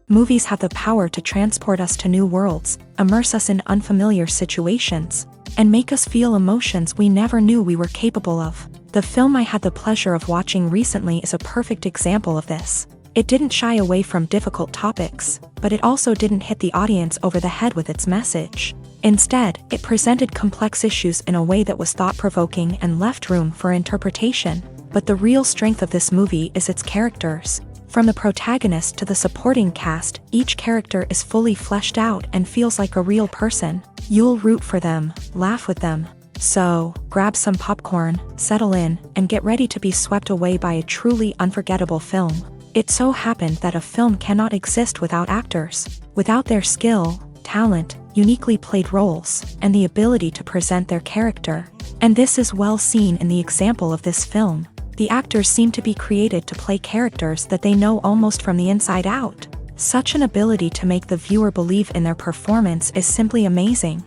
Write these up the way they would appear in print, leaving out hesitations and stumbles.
Movies have the power to transport us to new worlds, immerse us in unfamiliar situations, and make us feel emotions we never knew we were capable of. The film I had the pleasure of watching recently is a perfect example of this. It didn't shy away from difficult topics, but it also didn't hit the audience over the head with its message. Instead, it presented complex issues in a way that was thought-provoking and left room for interpretation. But the real strength of this movie is its characters. From the protagonist to the supporting cast, each character is fully fleshed out and feels like a real person. You'll root for them, laugh with them. So, grab some popcorn, settle in, and get ready to be swept away by a truly unforgettable film. It so happened that a film cannot exist without actors. Without their skill, talent, uniquely played roles, and the ability to present their character. And this is well seen in the example of this film. The actors seem to be created to play characters that they know almost from the inside out. Such an ability to make the viewer believe in their performance is simply amazing.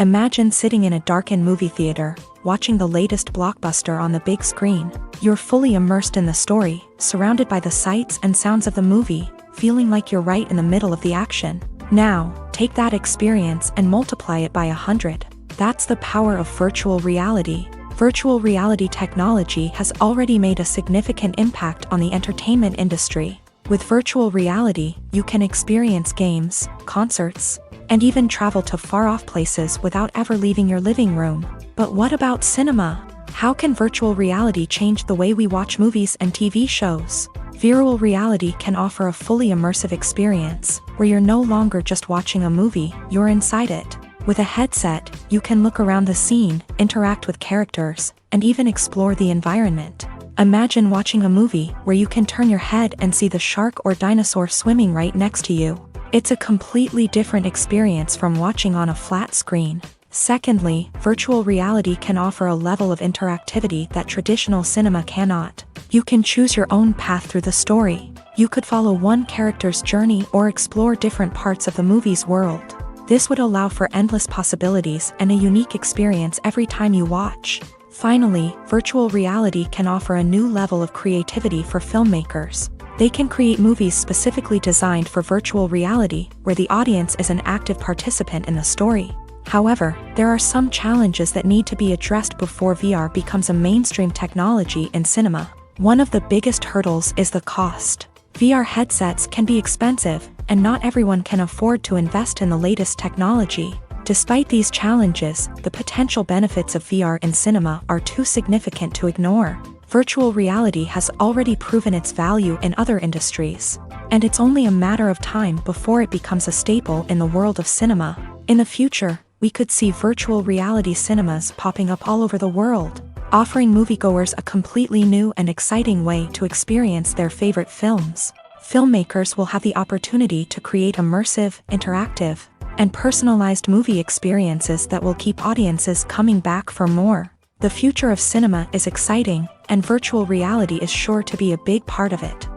Imagine sitting in a darkened movie theater, watching the latest blockbuster on the big screen. You're fully immersed in the story, surrounded by the sights and sounds of the movie, feeling like you're right in the middle of the action. Now, take that experience and multiply it by 100. That's the power of virtual reality. Virtual reality technology has already made a significant impact on the entertainment industry. With virtual reality, you can experience games, concerts, and even travel to far-off places without ever leaving your living room. But what about cinema? How can virtual reality change the way we watch movies and TV shows? Virtual reality can offer a fully immersive experience, where you're no longer just watching a movie, you're inside it. With a headset, you can look around the scene, interact with characters, and even explore the environment. Imagine watching a movie where you can turn your head and see the shark or dinosaur swimming right next to you. It's a completely different experience from watching on a flat screen. Secondly, virtual reality can offer a level of interactivity that traditional cinema cannot. You can choose your own path through the story. You could follow one character's journey or explore different parts of the movie's world. This would allow for endless possibilities and a unique experience every time you watch. Finally, virtual reality can offer a new level of creativity for filmmakers. They can create movies specifically designed for virtual reality, where the audience is an active participant in the story. However, there are some challenges that need to be addressed before VR becomes a mainstream technology in cinema. One of the biggest hurdles is the cost. VR headsets can be expensive, and not everyone can afford to invest in the latest technology. Despite these challenges, the potential benefits of VR in cinema are too significant to ignore. Virtual reality has already proven its value in other industries, and it's only a matter of time before it becomes a staple in the world of cinema. In the future, we could see virtual reality cinemas popping up all over the world, offering moviegoers a completely new and exciting way to experience their favorite films. Filmmakers will have the opportunity to create immersive, interactive, and personalized movie experiences that will keep audiences coming back for more. The future of cinema is exciting, and virtual reality is sure to be a big part of it.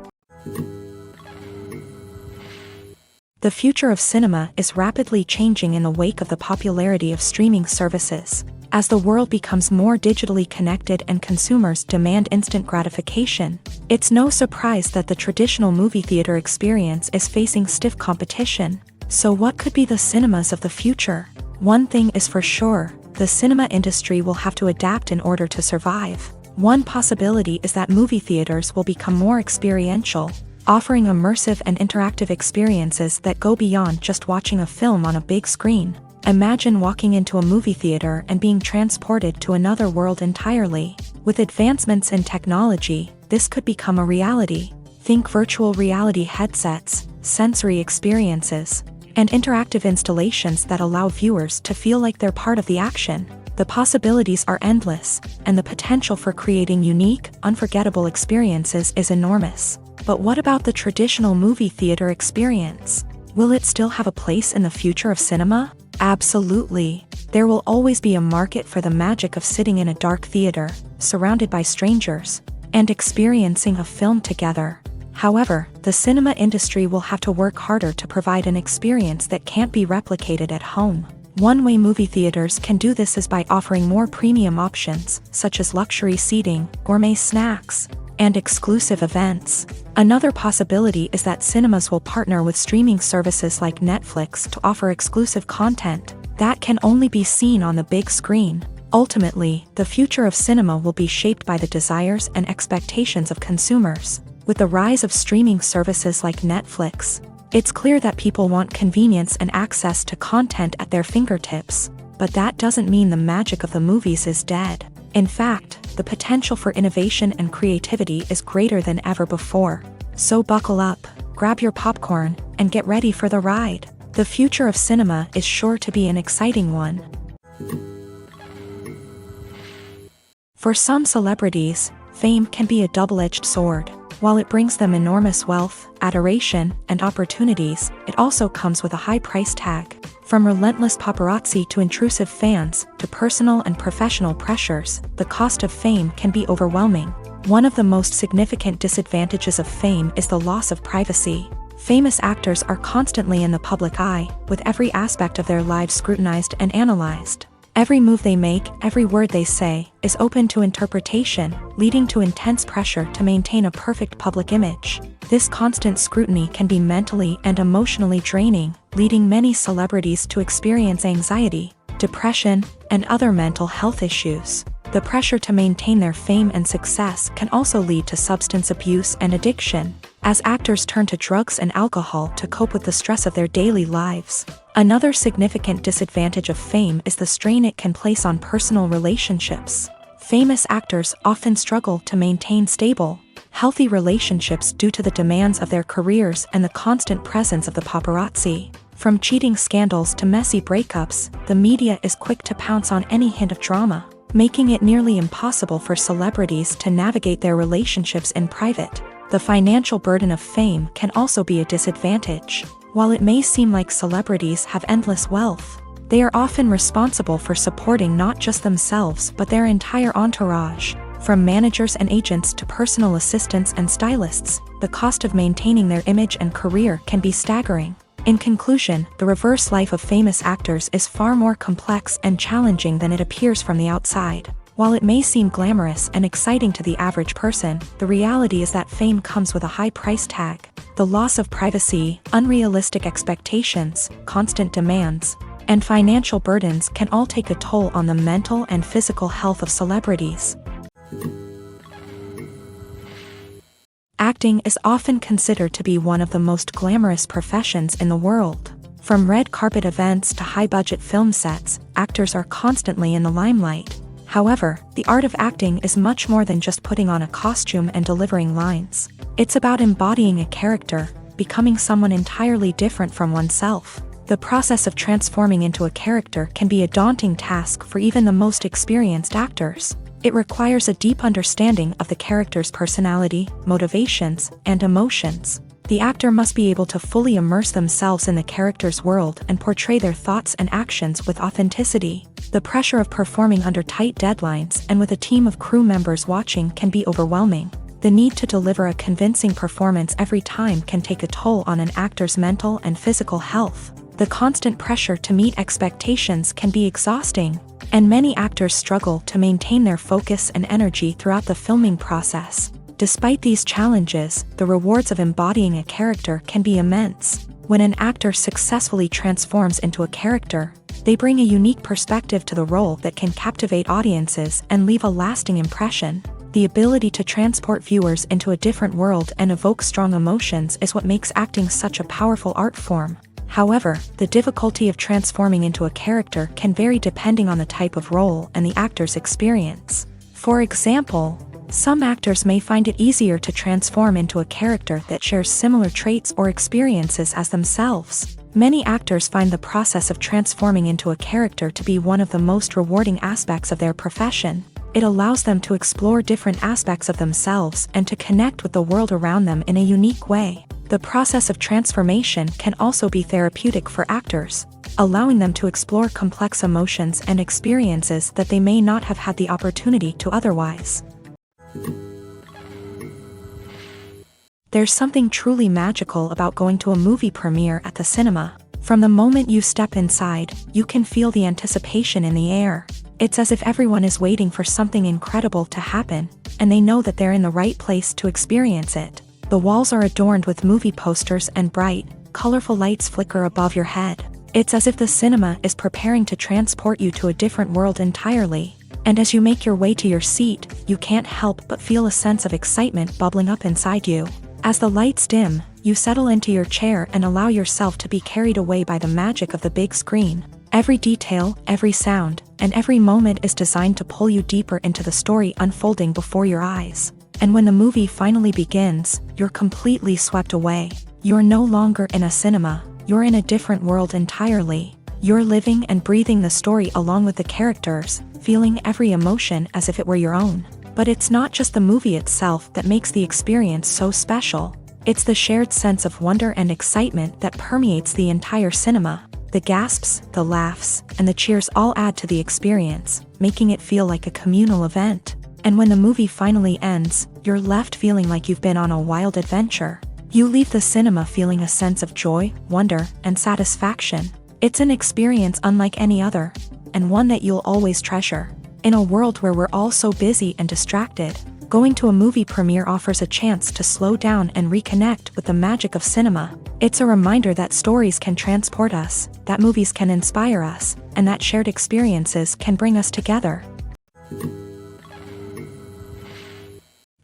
The future of cinema is rapidly changing in the wake of the popularity of streaming services. As the world becomes more digitally connected and consumers demand instant gratification, it's no surprise that the traditional movie theater experience is facing stiff competition. So what could be the cinemas of the future? One thing is for sure, the cinema industry will have to adapt in order to survive. One possibility is that movie theaters will become more experiential, offering immersive and interactive experiences that go beyond just watching a film on a big screen. Imagine walking into a movie theater and being transported to another world entirely. With advancements in technology, this could become a reality. Think virtual reality headsets, sensory experiences, and interactive installations that allow viewers to feel like they're part of the action. The possibilities are endless, and the potential for creating unique, unforgettable experiences is enormous. But what about the traditional movie theater experience? Will it still have a place in the future of cinema? Absolutely. There will always be a market for the magic of sitting in a dark theater, surrounded by strangers, and experiencing a film together. However, the cinema industry will have to work harder to provide an experience that can't be replicated at home. One way movie theaters can do this is by offering more premium options, such as luxury seating, gourmet snacks, and exclusive events. Another possibility is that cinemas will partner with streaming services like Netflix to offer exclusive content that can only be seen on the big screen. Ultimately, the future of cinema will be shaped by the desires and expectations of consumers. With the rise of streaming services like Netflix, it's clear that people want convenience and access to content at their fingertips. But that doesn't mean the magic of the movies is dead. In fact, the potential for innovation and creativity is greater than ever before. So buckle up, grab your popcorn, and get ready for the ride. The future of cinema is sure to be an exciting one. For some celebrities, fame can be a double-edged sword. While it brings them enormous wealth, adoration, and opportunities, it also comes with a high price tag. From relentless paparazzi to intrusive fans, to personal and professional pressures, the cost of fame can be overwhelming. One of the most significant disadvantages of fame is the loss of privacy. Famous actors are constantly in the public eye, with every aspect of their lives scrutinized and analyzed. Every move they make, every word they say, is open to interpretation, leading to intense pressure to maintain a perfect public image. This constant scrutiny can be mentally and emotionally draining, leading many celebrities to experience anxiety, depression, and other mental health issues. The pressure to maintain their fame and success can also lead to substance abuse and addiction, as actors turn to drugs and alcohol to cope with the stress of their daily lives. Another significant disadvantage of fame is the strain it can place on personal relationships. Famous actors often struggle to maintain stable, healthy relationships due to the demands of their careers and the constant presence of the paparazzi. From cheating scandals to messy breakups, the media is quick to pounce on any hint of drama, making it nearly impossible for celebrities to navigate their relationships in private. The financial burden of fame can also be a disadvantage. While it may seem like celebrities have endless wealth, they are often responsible for supporting not just themselves but their entire entourage. From managers and agents to personal assistants and stylists, the cost of maintaining their image and career can be staggering. In conclusion, the reverse life of famous actors is far more complex and challenging than it appears from the outside. While it may seem glamorous and exciting to the average person, the reality is that fame comes with a high price tag. The loss of privacy, unrealistic expectations, constant demands, and financial burdens can all take a toll on the mental and physical health of celebrities. Acting is often considered to be one of the most glamorous professions in the world. From red carpet events to high-budget film sets, actors are constantly in the limelight. However, the art of acting is much more than just putting on a costume and delivering lines. It's about embodying a character, becoming someone entirely different from oneself. The process of transforming into a character can be a daunting task for even the most experienced actors. It requires a deep understanding of the character's personality, motivations, and emotions. The actor must be able to fully immerse themselves in the character's world and portray their thoughts and actions with authenticity. The pressure of performing under tight deadlines and with a team of crew members watching can be overwhelming. The need to deliver a convincing performance every time can take a toll on an actor's mental and physical health. The constant pressure to meet expectations can be exhausting, and many actors struggle to maintain their focus and energy throughout the filming process. Despite these challenges, the rewards of embodying a character can be immense. When an actor successfully transforms into a character, they bring a unique perspective to the role that can captivate audiences and leave a lasting impression. The ability to transport viewers into a different world and evoke strong emotions is what makes acting such a powerful art form. However, the difficulty of transforming into a character can vary depending on the type of role and the actor's experience. For example, some actors may find it easier to transform into a character that shares similar traits or experiences as themselves. Many actors find the process of transforming into a character to be one of the most rewarding aspects of their profession. It allows them to explore different aspects of themselves and to connect with the world around them in a unique way. The process of transformation can also be therapeutic for actors, allowing them to explore complex emotions and experiences that they may not have had the opportunity to otherwise. There's something truly magical about going to a movie premiere at the cinema. From the moment you step inside, you can feel the anticipation in the air. It's as if everyone is waiting for something incredible to happen, and they know that they're in the right place to experience it. The walls are adorned with movie posters and bright, colorful lights flicker above your head. It's as if the cinema is preparing to transport you to a different world entirely. And as you make your way to your seat, you can't help but feel a sense of excitement bubbling up inside you. As the lights dim, you settle into your chair and allow yourself to be carried away by the magic of the big screen. Every detail, every sound, and every moment is designed to pull you deeper into the story unfolding before your eyes. And when the movie finally begins, you're completely swept away. You're no longer in a cinema, you're in a different world entirely. You're living and breathing the story along with the characters, feeling every emotion as if it were your own. But it's not just the movie itself that makes the experience so special. It's the shared sense of wonder and excitement that permeates the entire cinema. The gasps, the laughs, and the cheers all add to the experience, making it feel like a communal event. And when the movie finally ends, you're left feeling like you've been on a wild adventure. You leave the cinema feeling a sense of joy, wonder, and satisfaction. It's an experience unlike any other, and one that you'll always treasure. In a world where we're all so busy and distracted, going to a movie premiere offers a chance to slow down and reconnect with the magic of cinema. It's a reminder that stories can transport us, that movies can inspire us, and that shared experiences can bring us together.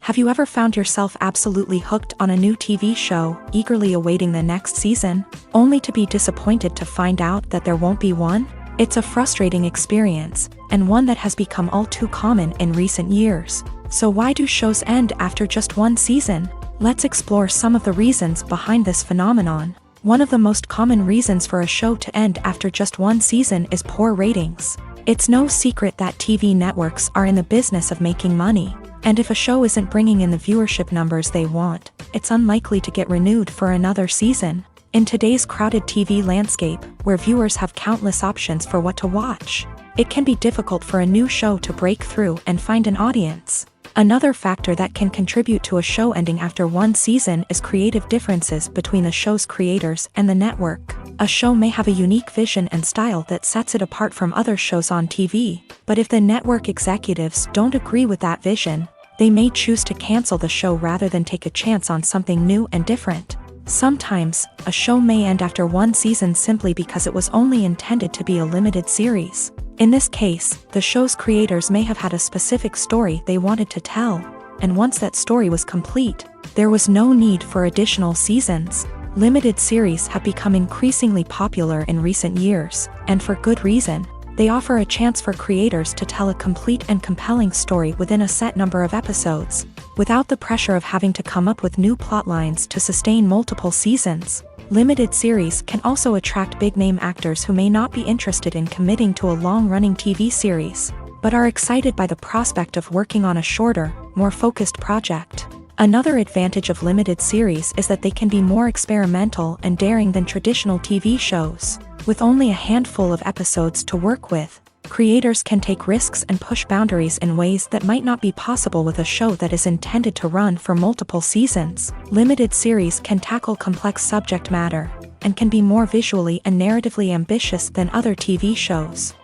Have you ever found yourself absolutely hooked on a new TV show, eagerly awaiting the next season, only to be disappointed to find out that there won't be one? It's a frustrating experience, and one that has become all too common in recent years. So why do shows end after just one season? Let's explore some of the reasons behind this phenomenon. One of the most common reasons for a show to end after just one season is poor ratings. It's no secret that TV networks are in the business of making money. And if a show isn't bringing in the viewership numbers they want, it's unlikely to get renewed for another season. In today's crowded TV landscape, where viewers have countless options for what to watch, it can be difficult for a new show to break through and find an audience. Another factor that can contribute to a show ending after one season is creative differences between the show's creators and the network. A show may have a unique vision and style that sets it apart from other shows on TV, but if the network executives don't agree with that vision, they may choose to cancel the show rather than take a chance on something new and different. Sometimes, a show may end after one season simply because it was only intended to be a limited series. In this case, the show's creators may have had a specific story they wanted to tell, and once that story was complete, there was no need for additional seasons. Limited series have become increasingly popular in recent years, and for good reason. They offer a chance for creators to tell a complete and compelling story within a set number of episodes, without the pressure of having to come up with new plotlines to sustain multiple seasons. Limited series can also attract big-name actors who may not be interested in committing to a long-running TV series, but are excited by the prospect of working on a shorter, more focused project. Another advantage of limited series is that they can be more experimental and daring than traditional TV shows. With only a handful of episodes to work with, creators can take risks and push boundaries in ways that might not be possible with a show that is intended to run for multiple seasons. Limited series can tackle complex subject matter, and can be more visually and narratively ambitious than other TV shows.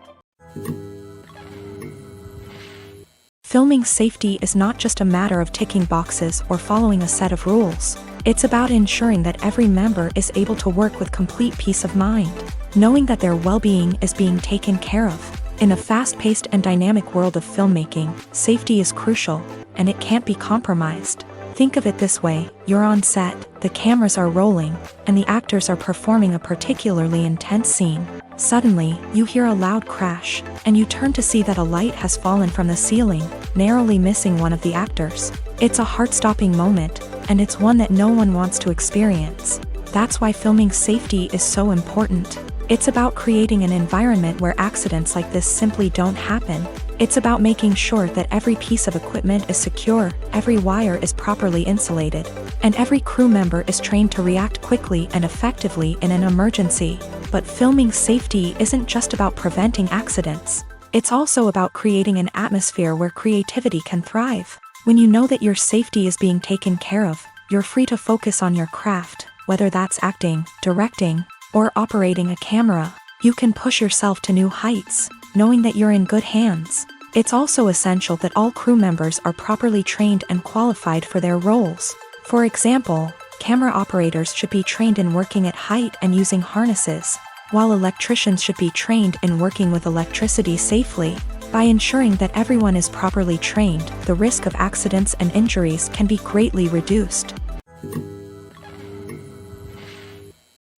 Filming safety is not just a matter of ticking boxes or following a set of rules. It's about ensuring that every member is able to work with complete peace of mind, knowing that their well-being is being taken care of. In a fast-paced and dynamic world of filmmaking, safety is crucial, and it can't be compromised. Think of it this way: you're on set, the cameras are rolling, and the actors are performing a particularly intense scene. Suddenly, you hear a loud crash, and you turn to see that a light has fallen from the ceiling, narrowly missing one of the actors. It's a heart-stopping moment, and it's one that no one wants to experience. That's why filming safety is so important. It's about creating an environment where accidents like this simply don't happen. It's about making sure that every piece of equipment is secure, every wire is properly insulated, and every crew member is trained to react quickly and effectively in an emergency. But filming safety isn't just about preventing accidents. It's also about creating an atmosphere where creativity can thrive. When you know that your safety is being taken care of, you're free to focus on your craft, whether that's acting, directing, or operating a camera. You can push yourself to new heights. knowing that you're in good hands. It's also essential that all crew members are properly trained and qualified for their roles. For example, camera operators should be trained in working at height and using harnesses, while electricians should be trained in working with electricity safely. By ensuring that everyone is properly trained, the risk of accidents and injuries can be greatly reduced.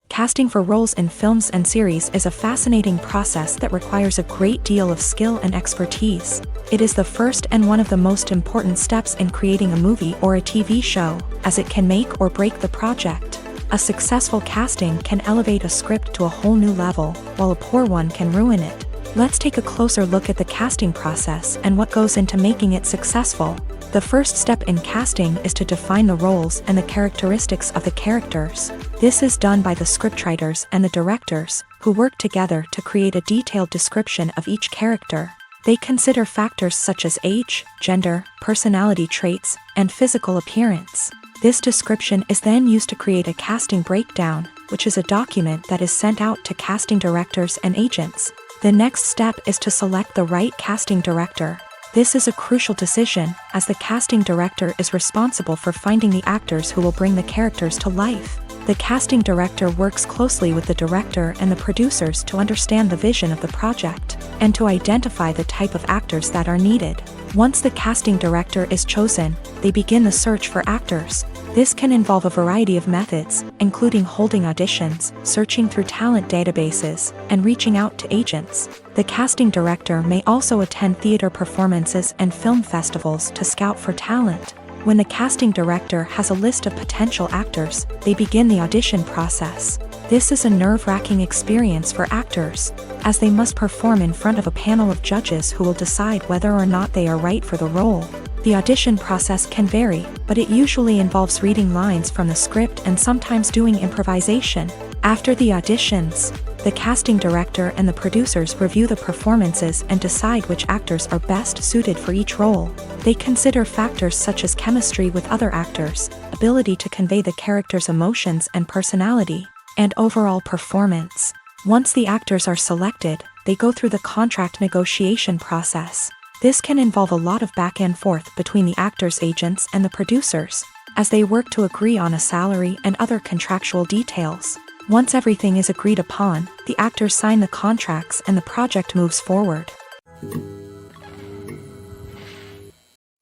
Casting for roles in films and series is a fascinating process that requires a great deal of skill and expertise. It is the first and one of the most important steps in creating a movie or a TV show, as it can make or break the project. A successful casting can elevate a script to a whole new level, while a poor one can ruin it. Let's take a closer look at the casting process and what goes into making it successful. The first step in casting is to define the roles and the characteristics of the characters. This is done by the scriptwriters and the directors, who work together to create a detailed description of each character. They consider factors such as age, gender, personality traits, and physical appearance. This description is then used to create a casting breakdown, which is a document that is sent out to casting directors and agents. The next step is to select the right casting director. This is a crucial decision, as the casting director is responsible for finding the actors who will bring the characters to life. The casting director works closely with the director and the producers to understand the vision of the project, and to identify the type of actors that are needed. Once the casting director is chosen, they begin the search for actors. This can involve a variety of methods, including holding auditions, searching through talent databases, and reaching out to agents. The casting director may also attend theater performances and film festivals to scout for talent. When the casting director has a list of potential actors, they begin the audition process. This is a nerve-wracking experience for actors, as they must perform in front of a panel of judges who will decide whether or not they are right for the role. The audition process can vary, but it usually involves reading lines from the script and sometimes doing improvisation. After the auditions, the casting director and the producers review the performances and decide which actors are best suited for each role. They consider factors such as chemistry with other actors, ability to convey the character's emotions and personality, and overall performance. Once the actors are selected, they go through the contract negotiation process. This can involve a lot of back and forth between the actors' agents and the producers, as they work to agree on a salary and other contractual details. Once everything is agreed upon, the actors sign the contracts and the project moves forward.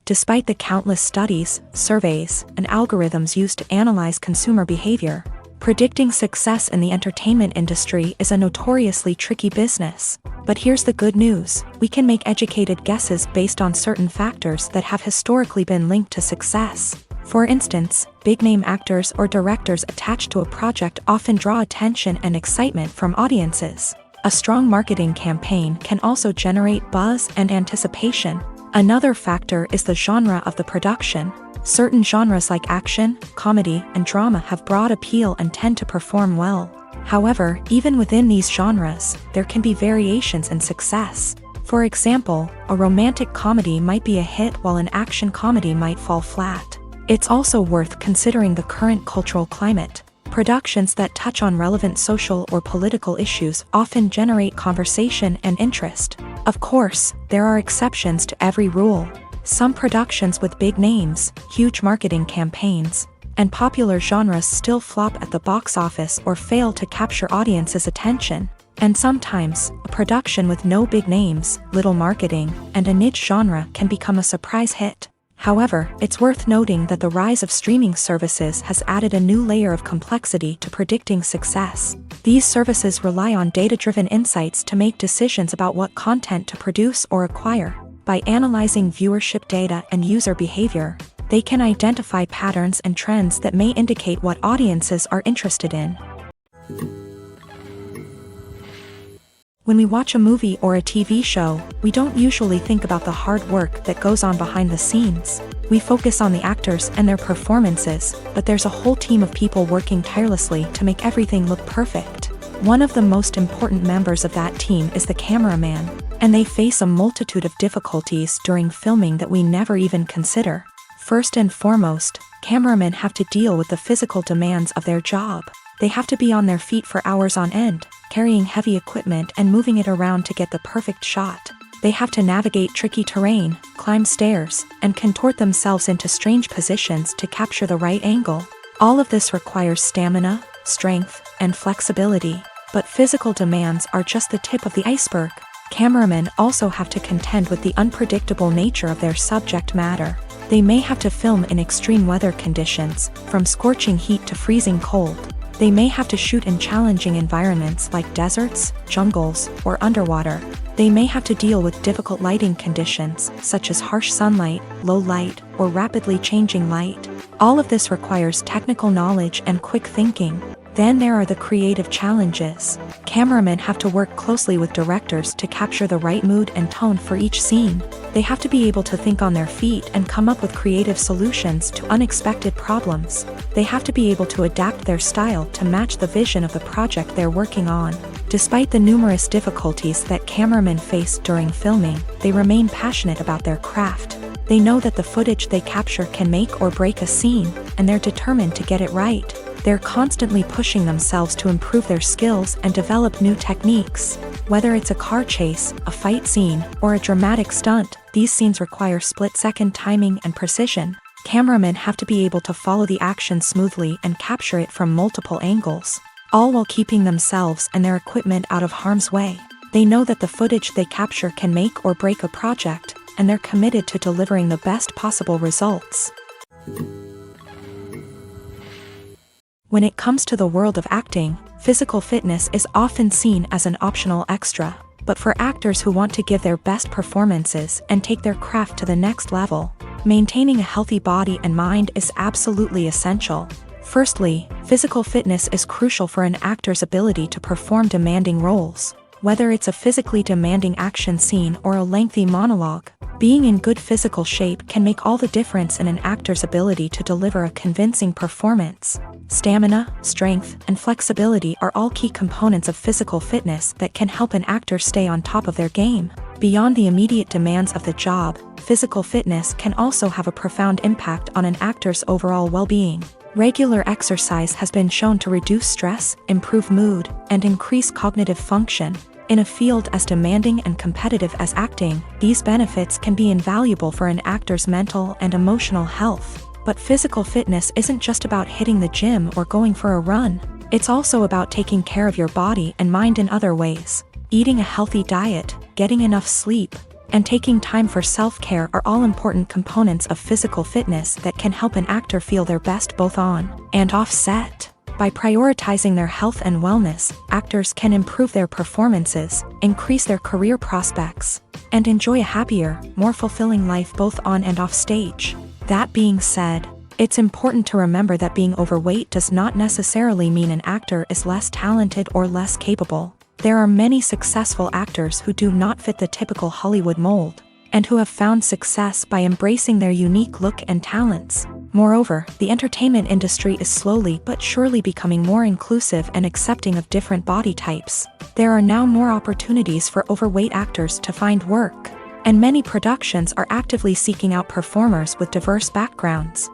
Despite the countless studies, surveys, and algorithms used to analyze consumer behavior, predicting success in the entertainment industry is a notoriously tricky business. But here's the good news: we can make educated guesses based on certain factors that have historically been linked to success. For instance, big-name actors or directors attached to a project often draw attention and excitement from audiences. A strong marketing campaign can also generate buzz and anticipation. Another factor is the genre of the production. Certain genres like action, comedy, and drama have broad appeal and tend to perform well. However, even within these genres, there can be variations in success. For example, a romantic comedy might be a hit while an action comedy might fall flat. It's also worth considering the current cultural climate. Productions that touch on relevant social or political issues often generate conversation and interest. Of course, there are exceptions to every rule. Some productions with big names, huge marketing campaigns, and popular genres still flop at the box office or fail to capture audiences' attention. And sometimes, a production with no big names, little marketing, and a niche genre can become a surprise hit. However, it's worth noting that the rise of streaming services has added a new layer of complexity to predicting success. These services rely on data-driven insights to make decisions about what content to produce or acquire. By analyzing viewership data and user behavior, they can identify patterns and trends that may indicate what audiences are interested in. When we watch a movie or a TV show, we don't usually think about the hard work that goes on behind the scenes. We focus on the actors and their performances, but there's a whole team of people working tirelessly to make everything look perfect. One of the most important members of that team is the cameraman, and they face a multitude of difficulties during filming that we never even consider. First and foremost, cameramen have to deal with the physical demands of their job. They have to be on their feet for hours on end, carrying heavy equipment and moving it around to get the perfect shot. They have to navigate tricky terrain, climb stairs, and contort themselves into strange positions to capture the right angle. All of this requires stamina, strength, and flexibility. But physical demands are just the tip of the iceberg. Cameramen also have to contend with the unpredictable nature of their subject matter. They may have to film in extreme weather conditions, from scorching heat to freezing cold. They may have to shoot in challenging environments like deserts, jungles, or underwater. They may have to deal with difficult lighting conditions, such as harsh sunlight, low light, or rapidly changing light. All of this requires technical knowledge and quick thinking. Then there are the creative challenges. Cameramen have to work closely with directors to capture the right mood and tone for each scene. They have to be able to think on their feet and come up with creative solutions to unexpected problems. They have to be able to adapt their style to match the vision of the project they're working on. Despite the numerous difficulties that cameramen face during filming, they remain passionate about their craft. They know that the footage they capture can make or break a scene, and they're determined to get it right. They're constantly pushing themselves to improve their skills and develop new techniques. Whether it's a car chase, a fight scene, or a dramatic stunt, these scenes require split-second timing and precision. Cameramen have to be able to follow the action smoothly and capture it from multiple angles, all while keeping themselves and their equipment out of harm's way. They know that the footage they capture can make or break a project, and they're committed to delivering the best possible results. When it comes to the world of acting, physical fitness is often seen as an optional extra. But for actors who want to give their best performances and take their craft to the next level, maintaining a healthy body and mind is absolutely essential. Firstly, physical fitness is crucial for an actor's ability to perform demanding roles. Whether it's a physically demanding action scene or a lengthy monologue, being in good physical shape can make all the difference in an actor's ability to deliver a convincing performance. Stamina, strength, and flexibility are all key components of physical fitness that can help an actor stay on top of their game. Beyond the immediate demands of the job, physical fitness can also have a profound impact on an actor's overall well-being. Regular exercise has been shown to reduce stress, improve mood, and increase cognitive function. In a field as demanding and competitive as acting, these benefits can be invaluable for an actor's mental and emotional health. But physical fitness isn't just about hitting the gym or going for a run. It's also about taking care of your body and mind in other ways. Eating a healthy diet, getting enough sleep, and taking time for self-care are all important components of physical fitness that can help an actor feel their best both on and off set. By prioritizing their health and wellness, actors can improve their performances, increase their career prospects, and enjoy a happier, more fulfilling life both on and off stage. That being said, it's important to remember that being overweight does not necessarily mean an actor is less talented or less capable. There are many successful actors who do not fit the typical Hollywood mold, and who have found success by embracing their unique look and talents. Moreover, the entertainment industry is slowly but surely becoming more inclusive and accepting of different body types. There are now more opportunities for overweight actors to find work, and many productions are actively seeking out performers with diverse backgrounds.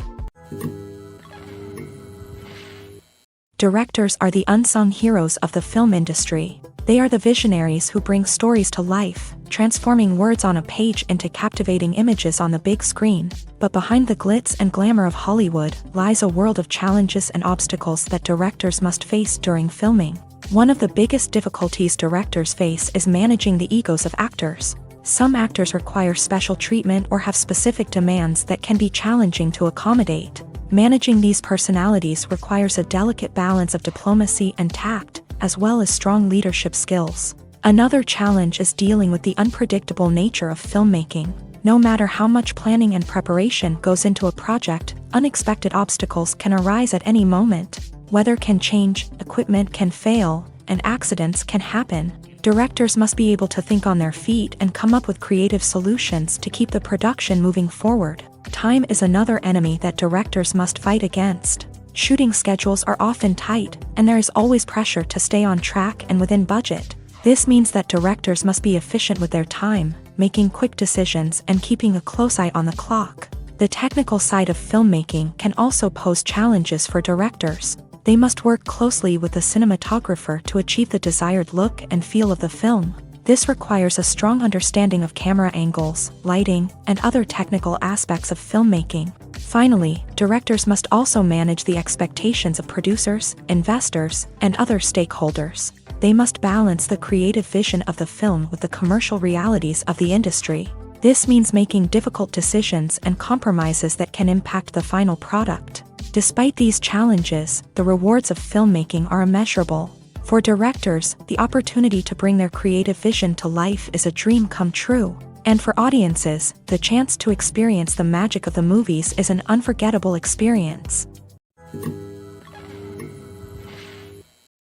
Directors are the unsung heroes of the film industry. They are the visionaries who bring stories to life, transforming words on a page into captivating images on the big screen. But behind the glitz and glamour of Hollywood lies a world of challenges and obstacles that directors must face during filming. One of the biggest difficulties directors face is managing the egos of actors. Some actors require special treatment or have specific demands that can be challenging to accommodate. Managing these personalities requires a delicate balance of diplomacy and tact, as well as strong leadership skills. Another challenge is dealing with the unpredictable nature of filmmaking. No matter how much planning and preparation goes into a project, unexpected obstacles can arise at any moment. Weather can change, equipment can fail, and accidents can happen. Directors must be able to think on their feet and come up with creative solutions to keep the production moving forward. Time is another enemy that directors must fight against. Shooting schedules are often tight, and there is always pressure to stay on track and within budget. This means that directors must be efficient with their time, making quick decisions and keeping a close eye on the clock. The technical side of filmmaking can also pose challenges for directors. They must work closely with the cinematographer to achieve the desired look and feel of the film. This requires a strong understanding of camera angles, lighting, and other technical aspects of filmmaking. Finally, directors must also manage the expectations of producers, investors, and other stakeholders. They must balance the creative vision of the film with the commercial realities of the industry. This means making difficult decisions and compromises that can impact the final product. Despite these challenges, the rewards of filmmaking are immeasurable. For directors, the opportunity to bring their creative vision to life is a dream come true. And for audiences, the chance to experience the magic of the movies is an unforgettable experience.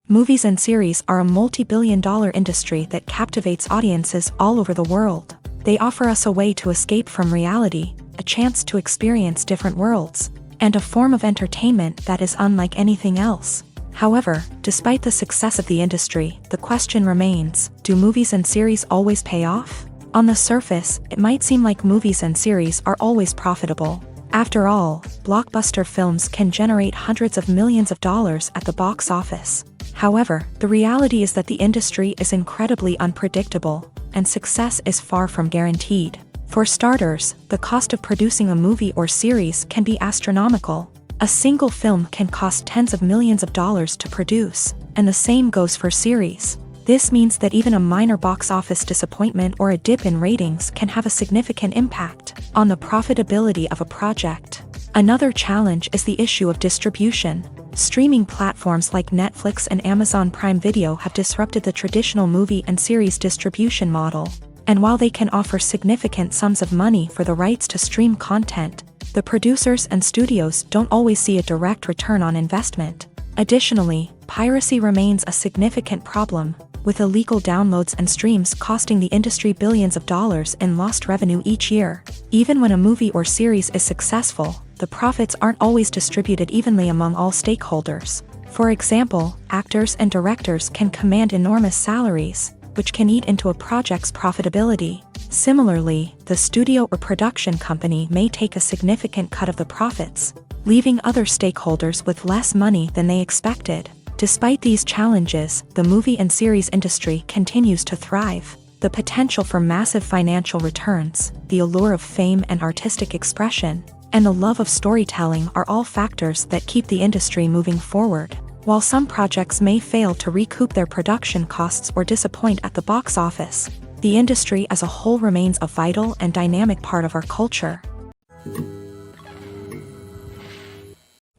Movies and series are a multi-billion-dollar industry that captivates audiences all over the world. They offer us a way to escape from reality, a chance to experience different worlds, and a form of entertainment that is unlike anything else. However, despite the success of the industry, the question remains, do movies and series always pay off? On the surface, it might seem like movies and series are always profitable. After all, blockbuster films can generate hundreds of millions of dollars at the box office. However, the reality is that the industry is incredibly unpredictable, and success is far from guaranteed. For starters, the cost of producing a movie or series can be astronomical. A single film can cost tens of millions of dollars to produce, and the same goes for series. This means that even a minor box office disappointment or a dip in ratings can have a significant impact on the profitability of a project. Another challenge is the issue of distribution. Streaming platforms like Netflix and Amazon Prime Video have disrupted the traditional movie and series distribution model. And while they can offer significant sums of money for the rights to stream content, the producers and studios don't always see a direct return on investment. Additionally, piracy remains a significant problem, with illegal downloads and streams costing the industry billions of dollars in lost revenue each year. Even when a movie or series is successful, the profits aren't always distributed evenly among all stakeholders. For example, actors and directors can command enormous salaries, which can eat into a project's profitability. Similarly, the studio or production company may take a significant cut of the profits, leaving other stakeholders with less money than they expected. Despite these challenges, the movie and series industry continues to thrive. The potential for massive financial returns, the allure of fame and artistic expression, and the love of storytelling are all factors that keep the industry moving forward. While some projects may fail to recoup their production costs or disappoint at the box office, the industry as a whole remains a vital and dynamic part of our culture.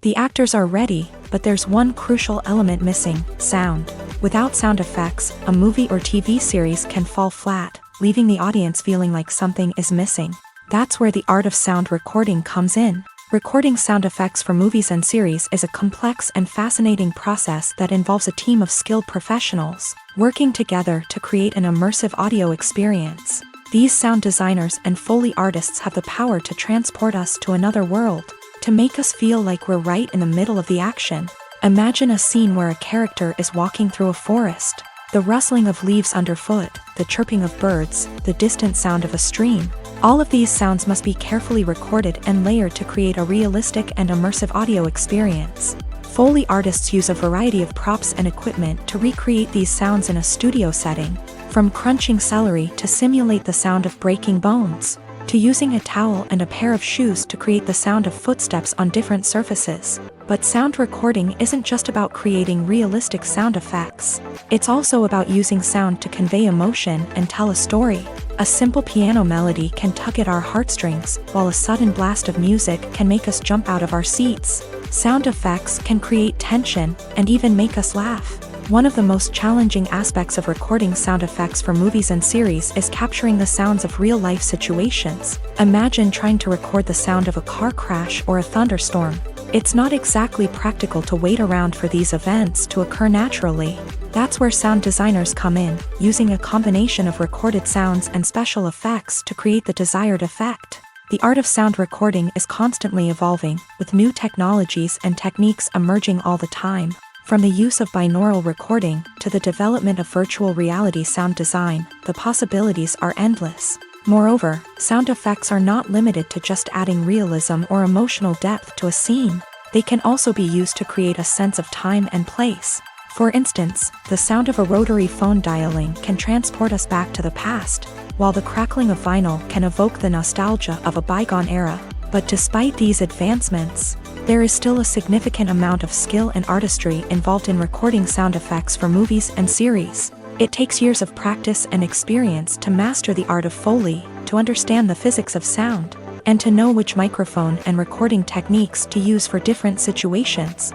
The actors are ready, but there's one crucial element missing: sound. Without sound effects, a movie or TV series can fall flat, leaving the audience feeling like something is missing. That's where the art of sound recording comes in. Recording sound effects for movies and series is a complex and fascinating process that involves a team of skilled professionals working together to create an immersive audio experience. These sound designers and Foley artists have the power to transport us to another world, to make us feel like we're right in the middle of the action. Imagine a scene where a character is walking through a forest. The rustling of leaves underfoot, the chirping of birds, the distant sound of a stream. All of these sounds must be carefully recorded and layered to create a realistic and immersive audio experience. Foley artists use a variety of props and equipment to recreate these sounds in a studio setting, from crunching celery to simulate the sound of breaking bones, to using a towel and a pair of shoes to create the sound of footsteps on different surfaces. But sound recording isn't just about creating realistic sound effects. It's also about using sound to convey emotion and tell a story. A simple piano melody can tug at our heartstrings, while a sudden blast of music can make us jump out of our seats. Sound effects can create tension and even make us laugh. One of the most challenging aspects of recording sound effects for movies and series is capturing the sounds of real-life situations. Imagine trying to record the sound of a car crash or a thunderstorm. It's not exactly practical to wait around for these events to occur naturally. That's where sound designers come in, using a combination of recorded sounds and special effects to create the desired effect. The art of sound recording is constantly evolving, with new technologies and techniques emerging all the time. From the use of binaural recording to the development of virtual reality sound design, the possibilities are endless. Moreover, sound effects are not limited to just adding realism or emotional depth to a scene. they can also be used to create a sense of time and place. For instance, the sound of a rotary phone dialing can transport us back to the past, while the crackling of vinyl can evoke the nostalgia of a bygone era. But despite these advancements, there is still a significant amount of skill and artistry involved in recording sound effects for movies and series. It takes years of practice and experience to master the art of Foley, to understand the physics of sound, and to know which microphone and recording techniques to use for different situations.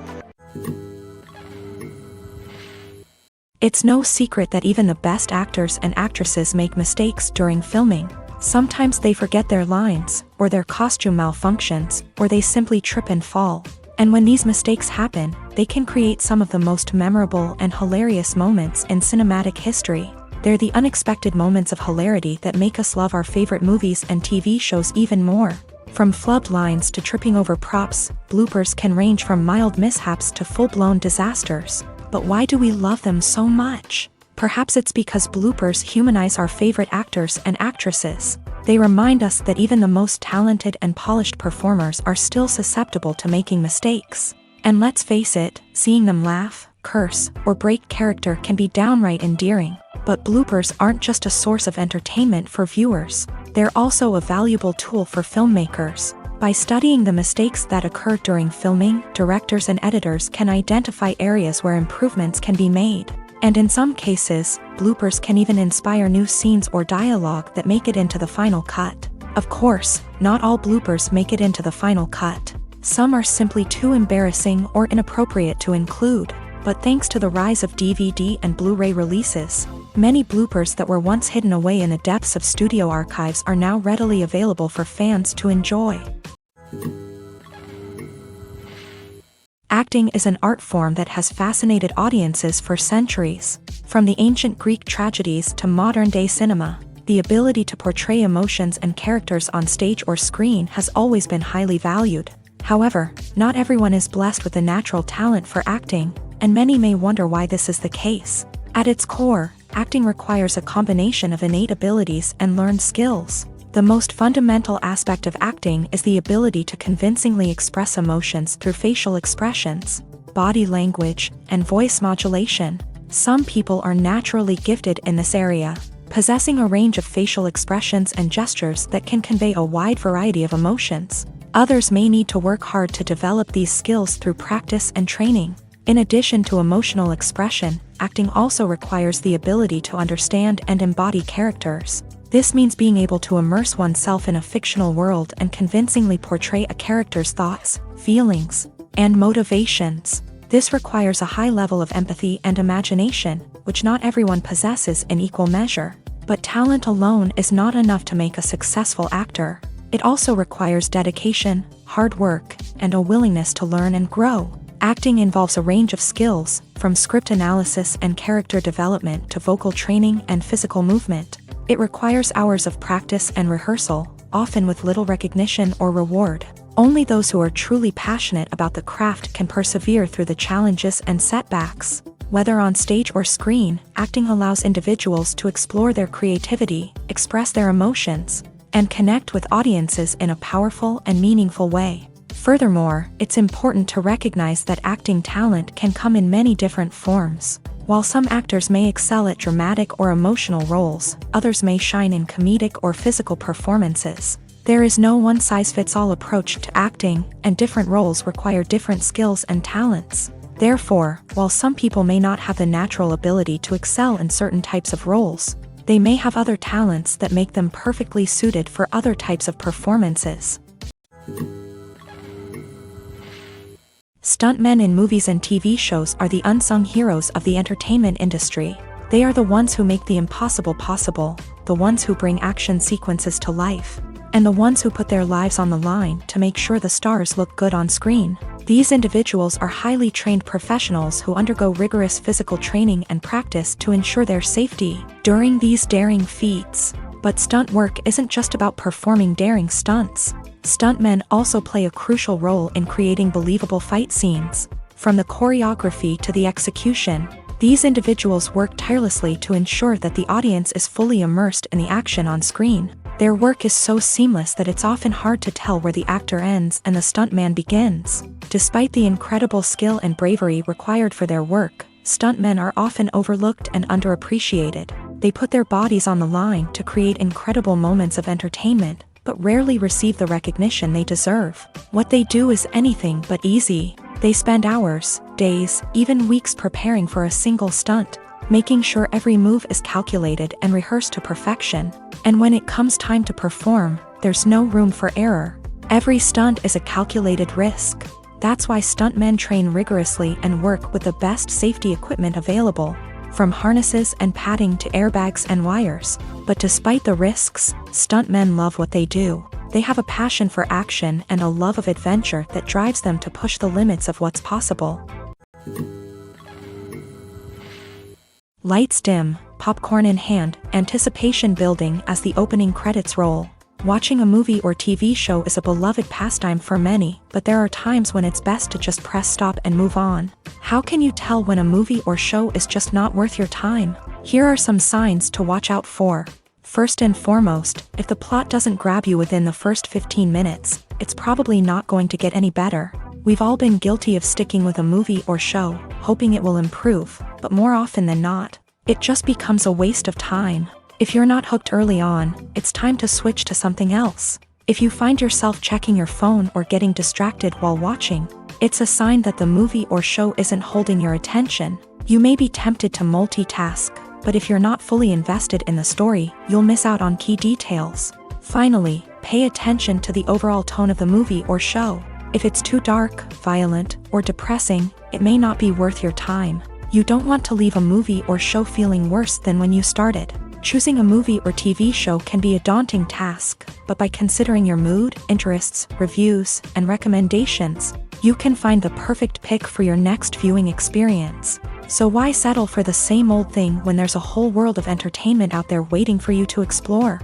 It's no secret that even the best actors and actresses make mistakes during filming. Sometimes they forget their lines, or their costume malfunctions, or they simply trip and fall. And when these mistakes happen, they can create some of the most memorable and hilarious moments in cinematic history. They're the unexpected moments of hilarity that make us love our favorite movies and TV shows even more. From flubbed lines to tripping over props, bloopers can range from mild mishaps to full-blown disasters. But why do we love them so much? Perhaps it's because bloopers humanize our favorite actors and actresses. They remind us that even the most talented and polished performers are still susceptible to making mistakes. And let's face it, seeing them laugh, curse, or break character can be downright endearing. But bloopers aren't just a source of entertainment for viewers. They're also a valuable tool for filmmakers. By studying the mistakes that occur during filming, directors and editors can identify areas where improvements can be made. And in some cases, bloopers can even inspire new scenes or dialogue that make it into the final cut. Of course, not all bloopers make it into the final cut. Some are simply too embarrassing or inappropriate to include. But thanks to the rise of DVD and Blu-ray releases, many bloopers that were once hidden away in the depths of studio archives are now readily available for fans to enjoy. Acting is an art form that has fascinated audiences for centuries. From the ancient Greek tragedies to modern-day cinema, the ability to portray emotions and characters on stage or screen has always been highly valued. However, not everyone is blessed with a natural talent for acting, and many may wonder why this is the case. At its core, acting requires a combination of innate abilities and learned skills. The most fundamental aspect of acting is the ability to convincingly express emotions through facial expressions, body language, and voice modulation. Some people are naturally gifted in this area, possessing a range of facial expressions and gestures that can convey a wide variety of emotions. Others may need to work hard to develop these skills through practice and training. In addition to emotional expression, acting also requires the ability to understand and embody characters. This means being able to immerse oneself in a fictional world and convincingly portray a character's thoughts, feelings, and motivations. This requires a high level of empathy and imagination, which not everyone possesses in equal measure. But talent alone is not enough to make a successful actor. It also requires dedication, hard work, and a willingness to learn and grow. Acting involves a range of skills, from script analysis and character development to vocal training and physical movement. It requires hours of practice and rehearsal, often with little recognition or reward. Only those who are truly passionate about the craft can persevere through the challenges and setbacks. Whether on stage or screen, acting allows individuals to explore their creativity, express their emotions, and connect with audiences in a powerful and meaningful way. Furthermore, it's important to recognize that acting talent can come in many different forms. While some actors may excel at dramatic or emotional roles, others may shine in comedic or physical performances. There is no one-size-fits-all approach to acting, and different roles require different skills and talents. Therefore, while some people may not have the natural ability to excel in certain types of roles, they may have other talents that make them perfectly suited for other types of performances. Stuntmen in movies and TV shows are the unsung heroes of the entertainment industry. They are the ones who make the impossible possible, the ones who bring action sequences to life, and the ones who put their lives on the line to make sure the stars look good on screen. These individuals are highly trained professionals who undergo rigorous physical training and practice to ensure their safety during these daring feats. But stunt work isn't just about performing daring stunts. Stuntmen also play a crucial role in creating believable fight scenes. From the choreography to the execution, these individuals work tirelessly to ensure that the audience is fully immersed in the action on screen. Their work is so seamless that it's often hard to tell where the actor ends and the stuntman begins. Despite the incredible skill and bravery required for their work, stuntmen are often overlooked and underappreciated. They put their bodies on the line to create incredible moments of entertainment, but rarely receive the recognition they deserve. What they do is anything but easy. They spend hours, days, even weeks preparing for a single stunt, making sure every move is calculated and rehearsed to perfection. And when it comes time to perform, there's no room for error. Every stunt is a calculated risk. That's why stuntmen train rigorously and work with the best safety equipment available, from harnesses and padding to airbags and wires. But despite the risks, stuntmen love what they do. They have a passion for action and a love of adventure that drives them to push the limits of what's possible. Lights dim, popcorn in hand, anticipation building as the opening credits roll. Watching a movie or TV show is a beloved pastime for many, but there are times when it's best to just press stop and move on. How can you tell when a movie or show is just not worth your time? Here are some signs to watch out for. First and foremost, if the plot doesn't grab you within the first 15 minutes, it's probably not going to get any better. We've all been guilty of sticking with a movie or show, hoping it will improve, but more often than not, it just becomes a waste of time. If you're not hooked early on, it's time to switch to something else. If you find yourself checking your phone or getting distracted while watching, it's a sign that the movie or show isn't holding your attention. You may be tempted to multitask, but if you're not fully invested in the story, you'll miss out on key details. Finally, pay attention to the overall tone of the movie or show. If it's too dark, violent, or depressing, it may not be worth your time. You don't want to leave a movie or show feeling worse than when you started. Choosing a movie or TV show can be a daunting task, but by considering your mood, interests, reviews, and recommendations, you can find the perfect pick for your next viewing experience. So why settle for the same old thing when there's a whole world of entertainment out there waiting for you to explore?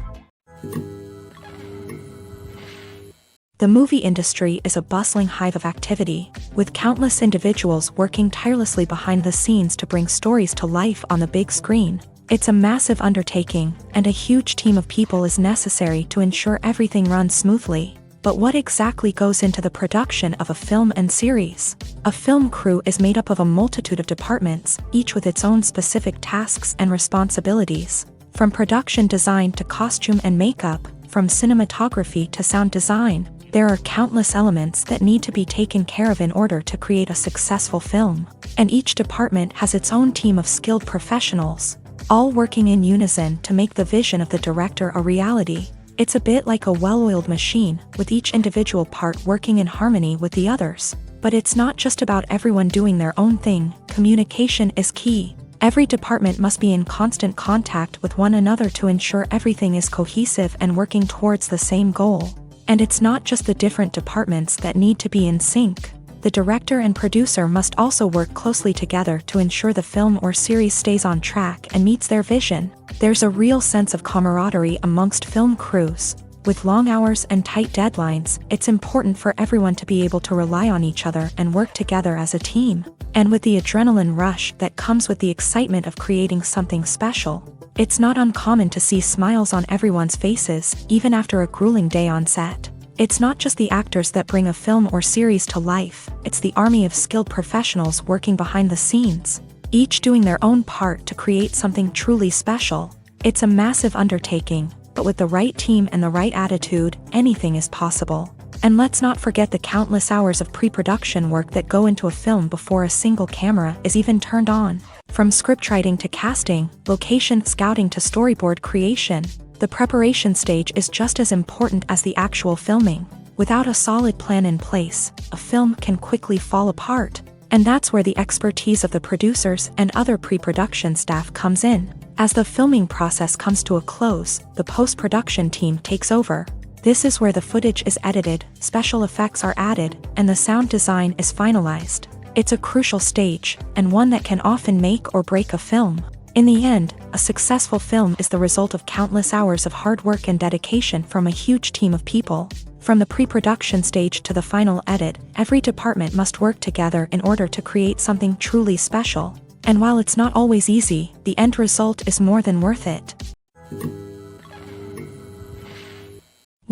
The movie industry is a bustling hive of activity, with countless individuals working tirelessly behind the scenes to bring stories to life on the big screen. It's a massive undertaking, and a huge team of people is necessary to ensure everything runs smoothly. But what exactly goes into the production of a film and series? A film crew is made up of a multitude of departments, each with its own specific tasks and responsibilities. From production design to costume and makeup, from cinematography to sound design, there are countless elements that need to be taken care of in order to create a successful film. And each department has its own team of skilled professionals, all working in unison to make the vision of the director a reality. It's a bit like a well-oiled machine, with each individual part working in harmony with the others. But it's not just about everyone doing their own thing. Communication is key. Every department must be in constant contact with one another to ensure everything is cohesive and working towards the same goal. And it's not just the different departments that need to be in sync. The director and producer must also work closely together to ensure the film or series stays on track and meets their vision. There's a real sense of camaraderie amongst film crews. With long hours and tight deadlines, it's important for everyone to be able to rely on each other and work together as a team. And with the adrenaline rush that comes with the excitement of creating something special, it's not uncommon to see smiles on everyone's faces, even after a grueling day on set. It's not just the actors that bring a film or series to life, it's the army of skilled professionals working behind the scenes, each doing their own part to create something truly special. It's a massive undertaking, but with the right team and the right attitude, anything is possible. And let's not forget the countless hours of pre-production work that go into a film before a single camera is even turned on. From scriptwriting to casting, location scouting to storyboard creation, the preparation stage is just as important as the actual filming. Without a solid plan in place, a film can quickly fall apart. And that's where the expertise of the producers and other pre-production staff comes in. As the filming process comes to a close, the post-production team takes over. This is where the footage is edited, special effects are added, and the sound design is finalized. It's a crucial stage, and one that can often make or break a film. In the end, a successful film is the result of countless hours of hard work and dedication from a huge team of people. From the pre-production stage to the final edit, every department must work together in order to create something truly special. And while it's not always easy, the end result is more than worth it.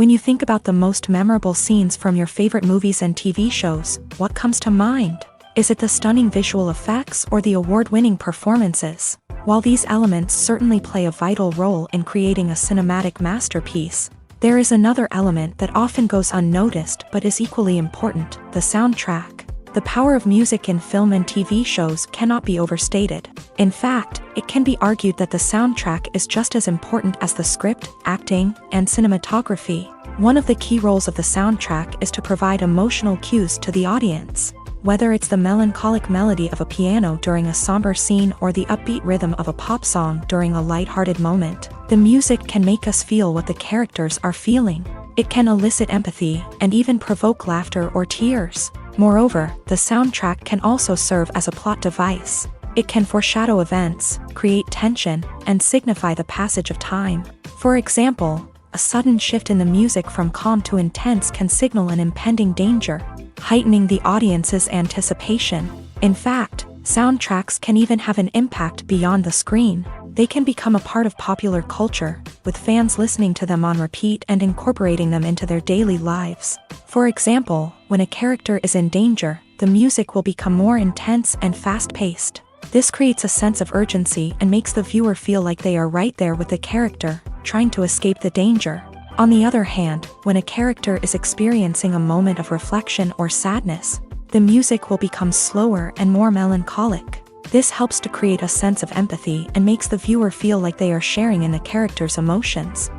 When you think about the most memorable scenes from your favorite movies and TV shows, what comes to mind? Is it the stunning visual effects or the award-winning performances? While these elements certainly play a vital role in creating a cinematic masterpiece, there is another element that often goes unnoticed but is equally important: the soundtrack. The power of music in film and TV shows cannot be overstated. In fact, it can be argued that the soundtrack is just as important as the script, acting, and cinematography. One of the key roles of the soundtrack is to provide emotional cues to the audience. Whether it's the melancholic melody of a piano during a somber scene or the upbeat rhythm of a pop song during a lighthearted moment, the music can make us feel what the characters are feeling. It can elicit empathy and even provoke laughter or tears. Moreover, the soundtrack can also serve as a plot device. It can foreshadow events, create tension, and signify the passage of time. For example, a sudden shift in the music from calm to intense can signal an impending danger, heightening the audience's anticipation. In fact, soundtracks can even have an impact beyond the screen. They can become a part of popular culture, with fans listening to them on repeat and incorporating them into their daily lives. For example, when a character is in danger, the music will become more intense and fast-paced. This creates a sense of urgency and makes the viewer feel like they are right there with the character, trying to escape the danger. On the other hand, when a character is experiencing a moment of reflection or sadness, the music will become slower and more melancholic. This helps to create a sense of empathy and makes the viewer feel like they are sharing in the character's emotions.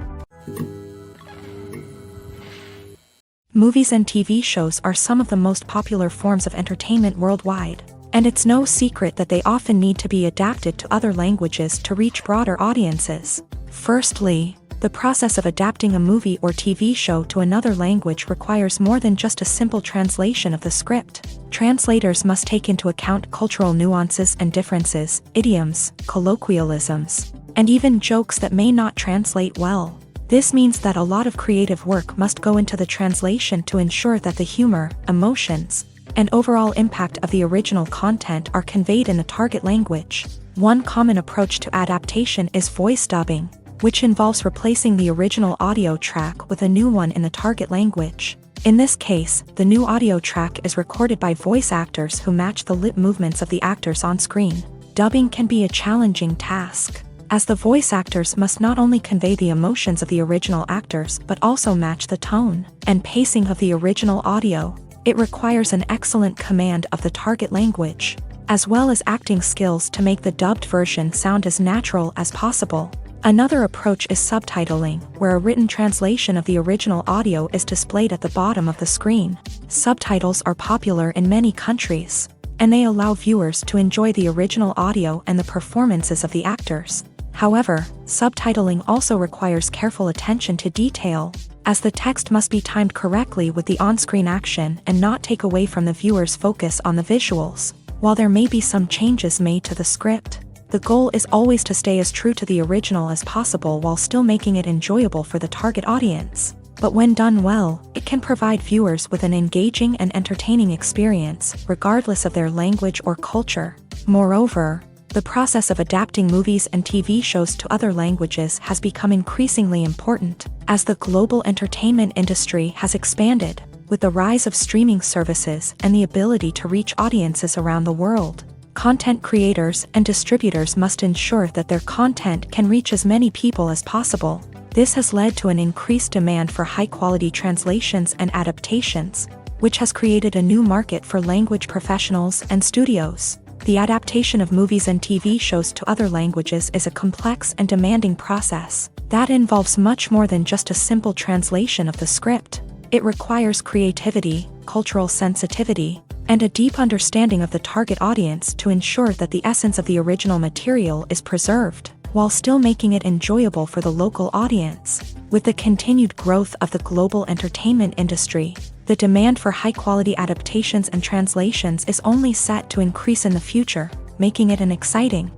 Movies and TV shows are some of the most popular forms of entertainment worldwide, and it's no secret that they often need to be adapted to other languages to reach broader audiences. Firstly, the process of adapting a movie or TV show to another language requires more than just a simple translation of the script. Translators must take into account cultural nuances and differences, idioms, colloquialisms, and even jokes that may not translate well. This means that a lot of creative work must go into the translation to ensure that the humor, emotions, and overall impact of the original content are conveyed in the target language. One common approach to adaptation is voice dubbing, which involves replacing the original audio track with a new one in the target language. In this case, the new audio track is recorded by voice actors who match the lip movements of the actors on screen. Dubbing can be a challenging task, as the voice actors must not only convey the emotions of the original actors but also match the tone and pacing of the original audio. It requires an excellent command of the target language, as well as acting skills to make the dubbed version sound as natural as possible. Another approach is subtitling, where a written translation of the original audio is displayed at the bottom of the screen. Subtitles are popular in many countries, and they allow viewers to enjoy the original audio and the performances of the actors. However, subtitling also requires careful attention to detail, as the text must be timed correctly with the on-screen action and not take away from the viewer's focus on the visuals. While there may be some changes made to the script, the goal is always to stay as true to the original as possible while still making it enjoyable for the target audience. But when done well, it can provide viewers with an engaging and entertaining experience, regardless of their language or culture. Moreover, the process of adapting movies and TV shows to other languages has become increasingly important, as the global entertainment industry has expanded, with the rise of streaming services and the ability to reach audiences around the world. Content creators and distributors must ensure that their content can reach as many people as possible. This has led to an increased demand for high-quality translations and adaptations, which has created a new market for language professionals and studios. The adaptation of movies and TV shows to other languages is a complex and demanding process that involves much more than just a simple translation of the script. It requires creativity, cultural sensitivity, and a deep understanding of the target audience to ensure that the essence of the original material is preserved, while still making it enjoyable for the local audience. With the continued growth of the global entertainment industry, the demand for high-quality adaptations and translations is only set to increase in the future, making it an exciting.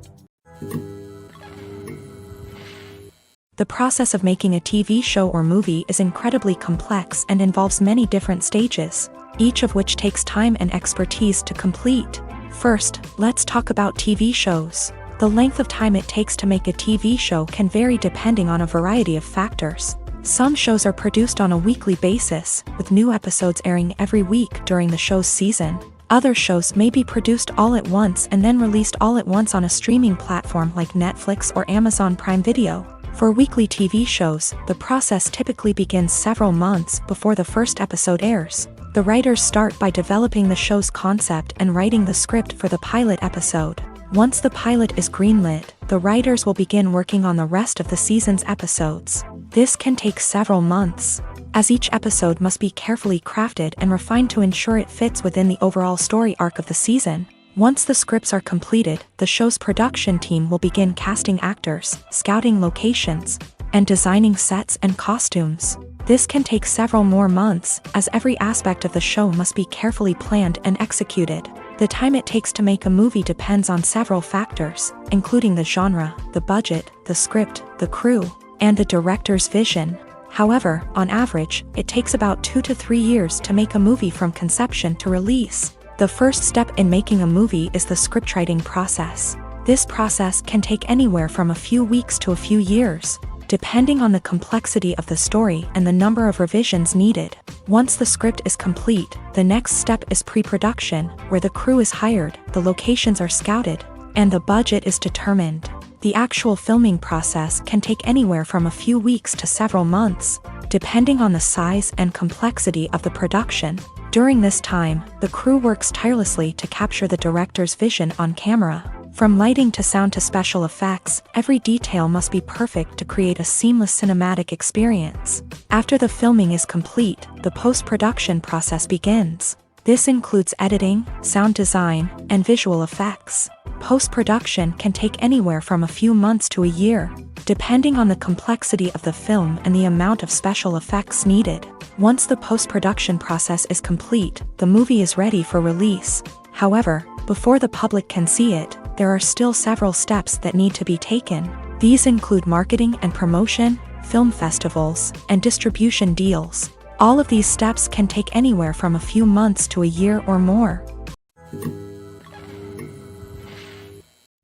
The process of making a TV show or movie is incredibly complex and involves many different stages, each of which takes time and expertise to complete. First, let's talk about TV shows. The length of time it takes to make a TV show can vary depending on a variety of factors. Some shows are produced on a weekly basis, with new episodes airing every week during the show's season. Other shows may be produced all at once and then released all at once on a streaming platform like Netflix or Amazon Prime Video. For weekly TV shows, the process typically begins several months before the first episode airs. The writers start by developing the show's concept and writing the script for the pilot episode. Once the pilot is greenlit, the writers will begin working on the rest of the season's episodes. This can take several months, as each episode must be carefully crafted and refined to ensure it fits within the overall story arc of the season. Once the scripts are completed, the show's production team will begin casting actors, scouting locations, and designing sets and costumes. This can take several more months, as every aspect of the show must be carefully planned and executed. The time it takes to make a movie depends on several factors, including the genre, the budget, the script, the crew, and the director's vision. However, on average, it takes about 2 to 3 years to make a movie from conception to release. The first step in making a movie is the scriptwriting process. This process can take anywhere from a few weeks to a few years, depending on the complexity of the story and the number of revisions needed. Once the script is complete, the next step is pre-production, where the crew is hired, the locations are scouted, and the budget is determined. The actual filming process can take anywhere from a few weeks to several months, depending on the size and complexity of the production. During this time, the crew works tirelessly to capture the director's vision on camera. From lighting to sound to special effects, every detail must be perfect to create a seamless cinematic experience. After the filming is complete, the post-production process begins. This includes editing, sound design, and visual effects. Post-production can take anywhere from a few months to a year, depending on the complexity of the film and the amount of special effects needed. Once the post-production process is complete, the movie is ready for release. However, before the public can see it, there are still several steps that need to be taken. These include marketing and promotion, film festivals, and distribution deals. All of these steps can take anywhere from a few months to a year or more.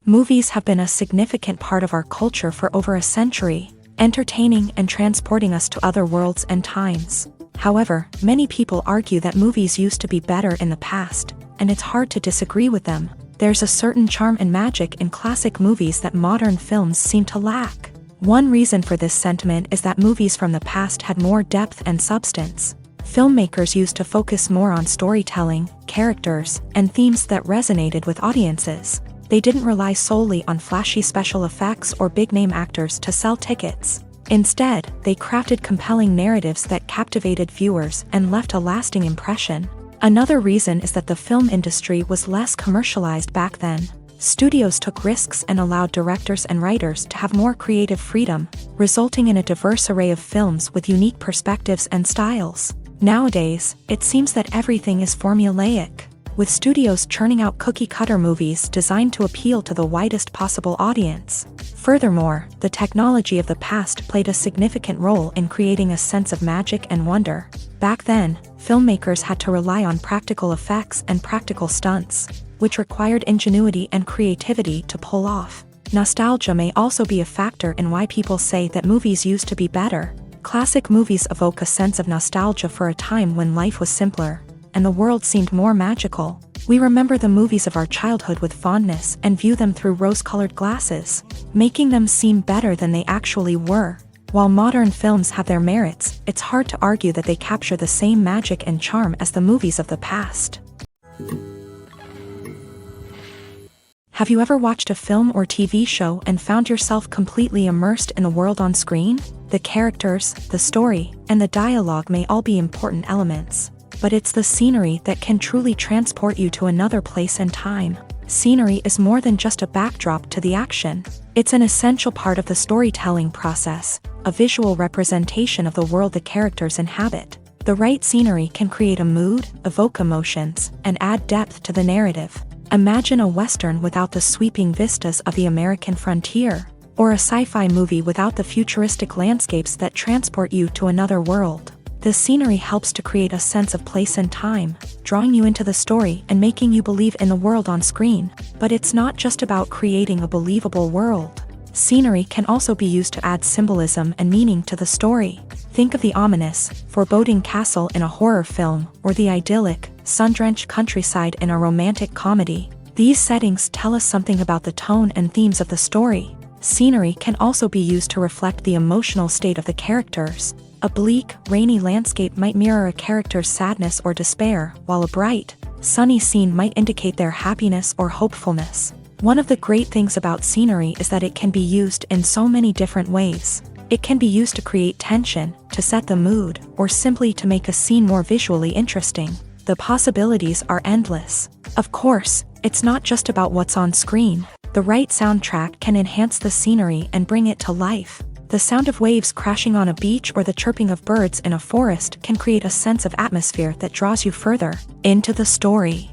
Movies have been a significant part of our culture for over a century, entertaining and transporting us to other worlds and times. However, many people argue that movies used to be better in the past, and it's hard to disagree with them. There's a certain charm and magic in classic movies that modern films seem to lack. One reason for this sentiment is that movies from the past had more depth and substance. Filmmakers used to focus more on storytelling, characters, and themes that resonated with audiences. They didn't rely solely on flashy special effects or big-name actors to sell tickets. Instead, they crafted compelling narratives that captivated viewers and left a lasting impression. Another reason is that the film industry was less commercialized back then. Studios took risks and allowed directors and writers to have more creative freedom, resulting in a diverse array of films with unique perspectives and styles. Nowadays, it seems that everything is formulaic, with studios churning out cookie-cutter movies designed to appeal to the widest possible audience. Furthermore, the technology of the past played a significant role in creating a sense of magic and wonder. Back then, filmmakers had to rely on practical effects and practical stunts, which required ingenuity and creativity to pull off. Nostalgia may also be a factor in why people say that movies used to be better. Classic movies evoke a sense of nostalgia for a time when life was simpler, and the world seemed more magical. We remember the movies of our childhood with fondness and view them through rose-colored glasses, making them seem better than they actually were. While modern films have their merits, it's hard to argue that they capture the same magic and charm as the movies of the past. Have you ever watched a film or TV show and found yourself completely immersed in the world on screen? The characters, the story, and the dialogue may all be important elements, but it's the scenery that can truly transport you to another place and time. Scenery is more than just a backdrop to the action. It's an essential part of the storytelling process, a visual representation of the world the characters inhabit. The right scenery can create a mood, evoke emotions, and add depth to the narrative. Imagine a Western without the sweeping vistas of the American frontier, or a sci-fi movie without the futuristic landscapes that transport you to another world. The scenery helps to create a sense of place and time, drawing you into the story and making you believe in the world on screen. But it's not just about creating a believable world. Scenery can also be used to add symbolism and meaning to the story. Think of the ominous, foreboding castle in a horror film, or the idyllic, sun-drenched countryside in a romantic comedy. These settings tell us something about the tone and themes of the story. Scenery can also be used to reflect the emotional state of the characters. A bleak, rainy landscape might mirror a character's sadness or despair, while a bright, sunny scene might indicate their happiness or hopefulness. One of the great things about scenery is that it can be used in so many different ways. It can be used to create tension, to set the mood, or simply to make a scene more visually interesting. The possibilities are endless. Of course, it's not just about what's on screen. The right soundtrack can enhance the scenery and bring it to life. The sound of waves crashing on a beach or the chirping of birds in a forest can create a sense of atmosphere that draws you further into the story.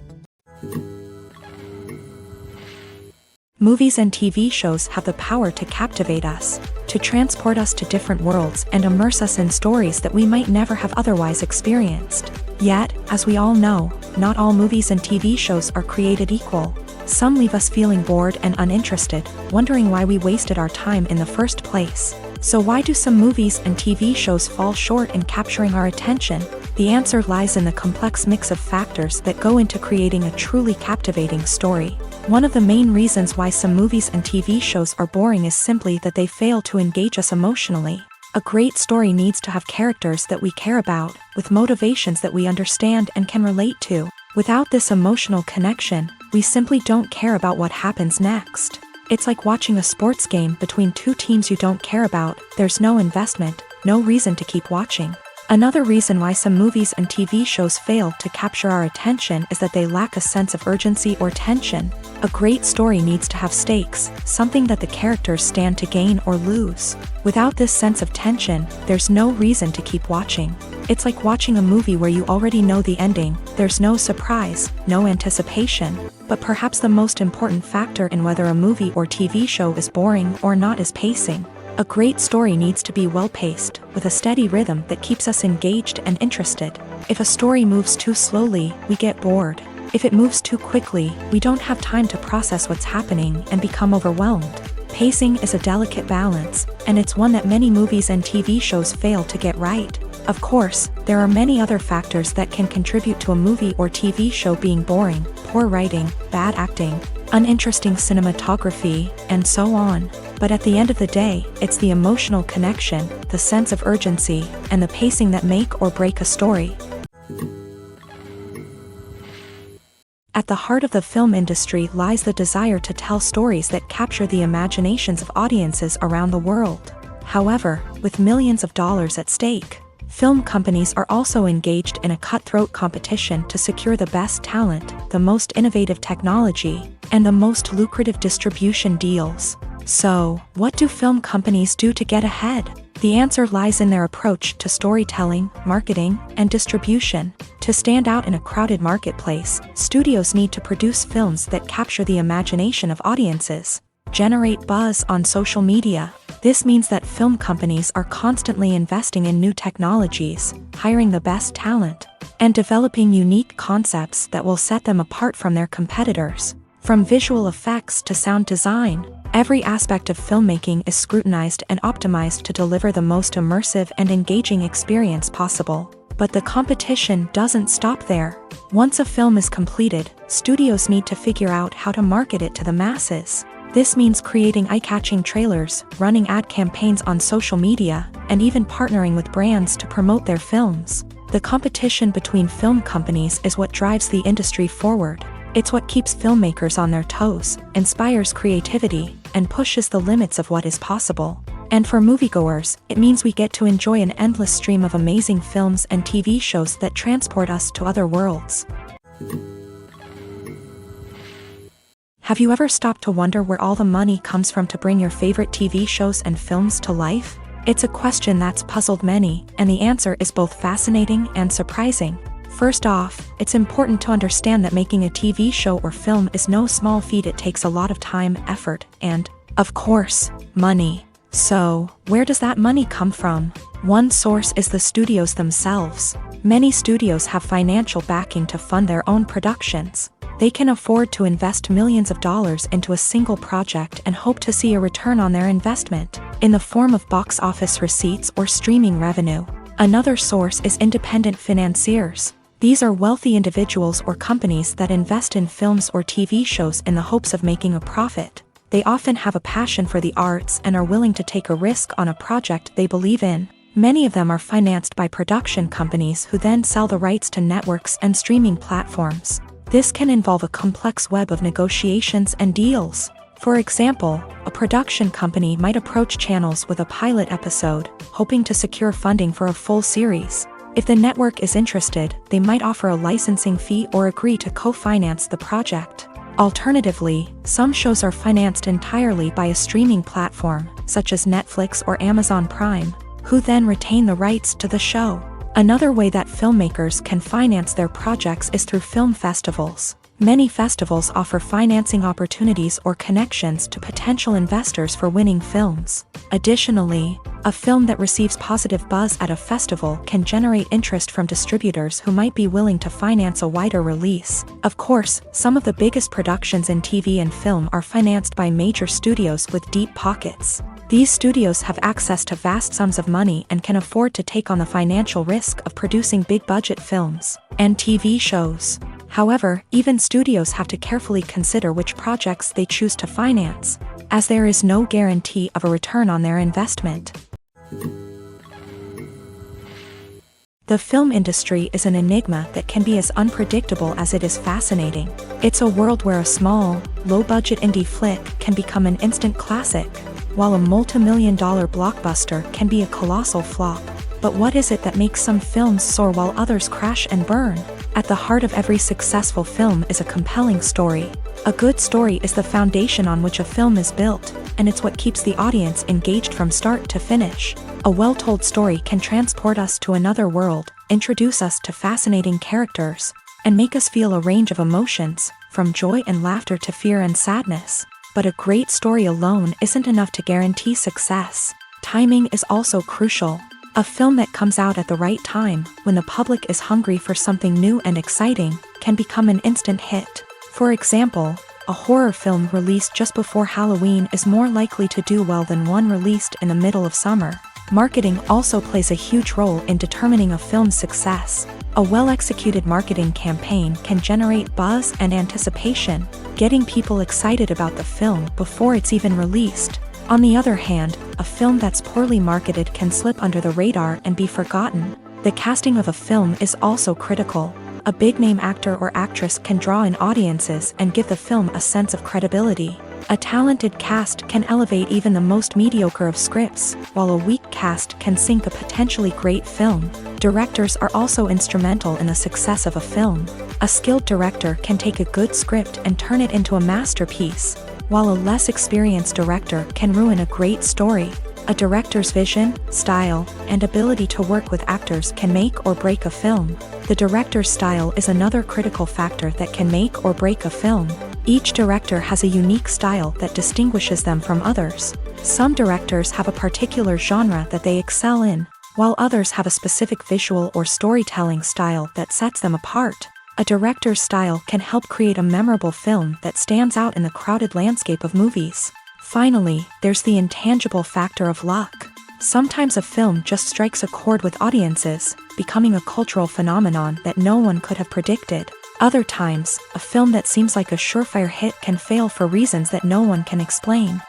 Movies and TV shows have the power to captivate us, to transport us to different worlds and immerse us in stories that we might never have otherwise experienced. Yet, as we all know, not all movies and TV shows are created equal. Some leave us feeling bored and uninterested, wondering why we wasted our time in the first place. So why do some movies and TV shows fall short in capturing our attention? The answer lies in the complex mix of factors that go into creating a truly captivating story. One of the main reasons why some movies and TV shows are boring is simply that they fail to engage us emotionally. A great story needs to have characters that we care about, with motivations that we understand and can relate to. Without this emotional connection, we simply don't care about what happens next. It's like watching a sports game between two teams you don't care about. There's no investment, no reason to keep watching. Another reason why some movies and TV shows fail to capture our attention is that they lack a sense of urgency or tension. A great story needs to have stakes, something that the characters stand to gain or lose. Without this sense of tension, there's no reason to keep watching. It's like watching a movie where you already know the ending. There's no surprise, no anticipation. But perhaps the most important factor in whether a movie or TV show is boring or not is pacing. A great story needs to be well-paced, with a steady rhythm that keeps us engaged and interested. If a story moves too slowly, we get bored. If it moves too quickly, we don't have time to process what's happening and become overwhelmed. Pacing is a delicate balance, and it's one that many movies and TV shows fail to get right. Of course, there are many other factors that can contribute to a movie or TV show being boring: poor writing, bad acting, uninteresting cinematography, and so on. But at the end of the day, it's the emotional connection, the sense of urgency, and the pacing that make or break a story. At the heart of the film industry lies the desire to tell stories that capture the imaginations of audiences around the world. However, with millions of dollars at stake, film companies are also engaged in a cutthroat competition to secure the best talent, the most innovative technology, and the most lucrative distribution deals. So, what do film companies do to get ahead? The answer lies in their approach to storytelling, marketing, and distribution. To stand out in a crowded marketplace, studios need to produce films that capture the imagination of audiences, generate buzz on social media. This means that film companies are constantly investing in new technologies, hiring the best talent, and developing unique concepts that will set them apart from their competitors. From visual effects to sound design, every aspect of filmmaking is scrutinized and optimized to deliver the most immersive and engaging experience possible. But the competition doesn't stop there. Once a film is completed, studios need to figure out how to market it to the masses. This means creating eye-catching trailers, running ad campaigns on social media, and even partnering with brands to promote their films. The competition between film companies is what drives the industry forward. It's what keeps filmmakers on their toes, inspires creativity, and pushes the limits of what is possible. And for moviegoers, it means we get to enjoy an endless stream of amazing films and TV shows that transport us to other worlds. Have you ever stopped to wonder where all the money comes from to bring your favorite TV shows and films to life? It's a question that's puzzled many, and the answer is both fascinating and surprising. First off, it's important to understand that making a TV show or film is no small feat. It takes a lot of time, effort, and, of course, money. So, where does that money come from? One source is the studios themselves. Many studios have financial backing to fund their own productions. They can afford to invest millions of dollars into a single project and hope to see a return on their investment. in the form of box office receipts or streaming revenue. Another source is independent financiers. These are wealthy individuals or companies that invest in films or TV shows in the hopes of making a profit. They often have a passion for the arts and are willing to take a risk on a project they believe in. Many of them are financed by production companies who then sell the rights to networks and streaming platforms. This can involve a complex web of negotiations and deals. For example, a production company might approach channels with a pilot episode, hoping to secure funding for a full series. If the network is interested, they might offer a licensing fee or agree to co-finance the project. Alternatively, some shows are financed entirely by a streaming platform, such as Netflix or Amazon Prime, who then retain the rights to the show. Another way that filmmakers can finance their projects is through film festivals. Many festivals offer financing opportunities or connections to potential investors for winning films. Additionally, a film that receives positive buzz at a festival can generate interest from distributors who might be willing to finance a wider release. Of course, some of the biggest productions in TV and film are financed by major studios with deep pockets. These studios have access to vast sums of money and can afford to take on the financial risk of producing big-budget films and TV shows. However, even studios have to carefully consider which projects they choose to finance, as there is no guarantee of a return on their investment. The film industry is an enigma that can be as unpredictable as it is fascinating. It's a world where a small, low-budget indie flick can become an instant classic, while a multi-million-dollar blockbuster can be a colossal flop. But what is it that makes some films soar while others crash and burn? At the heart of every successful film is a compelling story. A good story is the foundation on which a film is built, and it's what keeps the audience engaged from start to finish. A well-told story can transport us to another world, introduce us to fascinating characters, and make us feel a range of emotions, from joy and laughter to fear and sadness. But a great story alone isn't enough to guarantee success. Timing is also crucial. A film that comes out at the right time, when the public is hungry for something new and exciting, can become an instant hit. For example, a horror film released just before Halloween is more likely to do well than one released in the middle of summer. Marketing also plays a huge role in determining a film's success. A well-executed marketing campaign can generate buzz and anticipation, getting people excited about the film before it's even released. On the other hand, a film that's poorly marketed can slip under the radar and be forgotten. The casting of a film is also critical. A big-name actor or actress can draw in audiences and give the film a sense of credibility. A talented cast can elevate even the most mediocre of scripts, while a weak cast can sink a potentially great film. Directors are also instrumental in the success of a film. A skilled director can take a good script and turn it into a masterpiece, while a less experienced director can ruin a great story. A director's vision, style, and ability to work with actors can make or break a film. The director's style is another critical factor that can make or break a film. Each director has a unique style that distinguishes them from others. Some directors have a particular genre that they excel in, while others have a specific visual or storytelling style that sets them apart. A director's style can help create a memorable film that stands out in the crowded landscape of movies. Finally, there's the intangible factor of luck. Sometimes a film just strikes a chord with audiences, becoming a cultural phenomenon that no one could have predicted. Other times, a film that seems like a surefire hit can fail for reasons that no one can explain.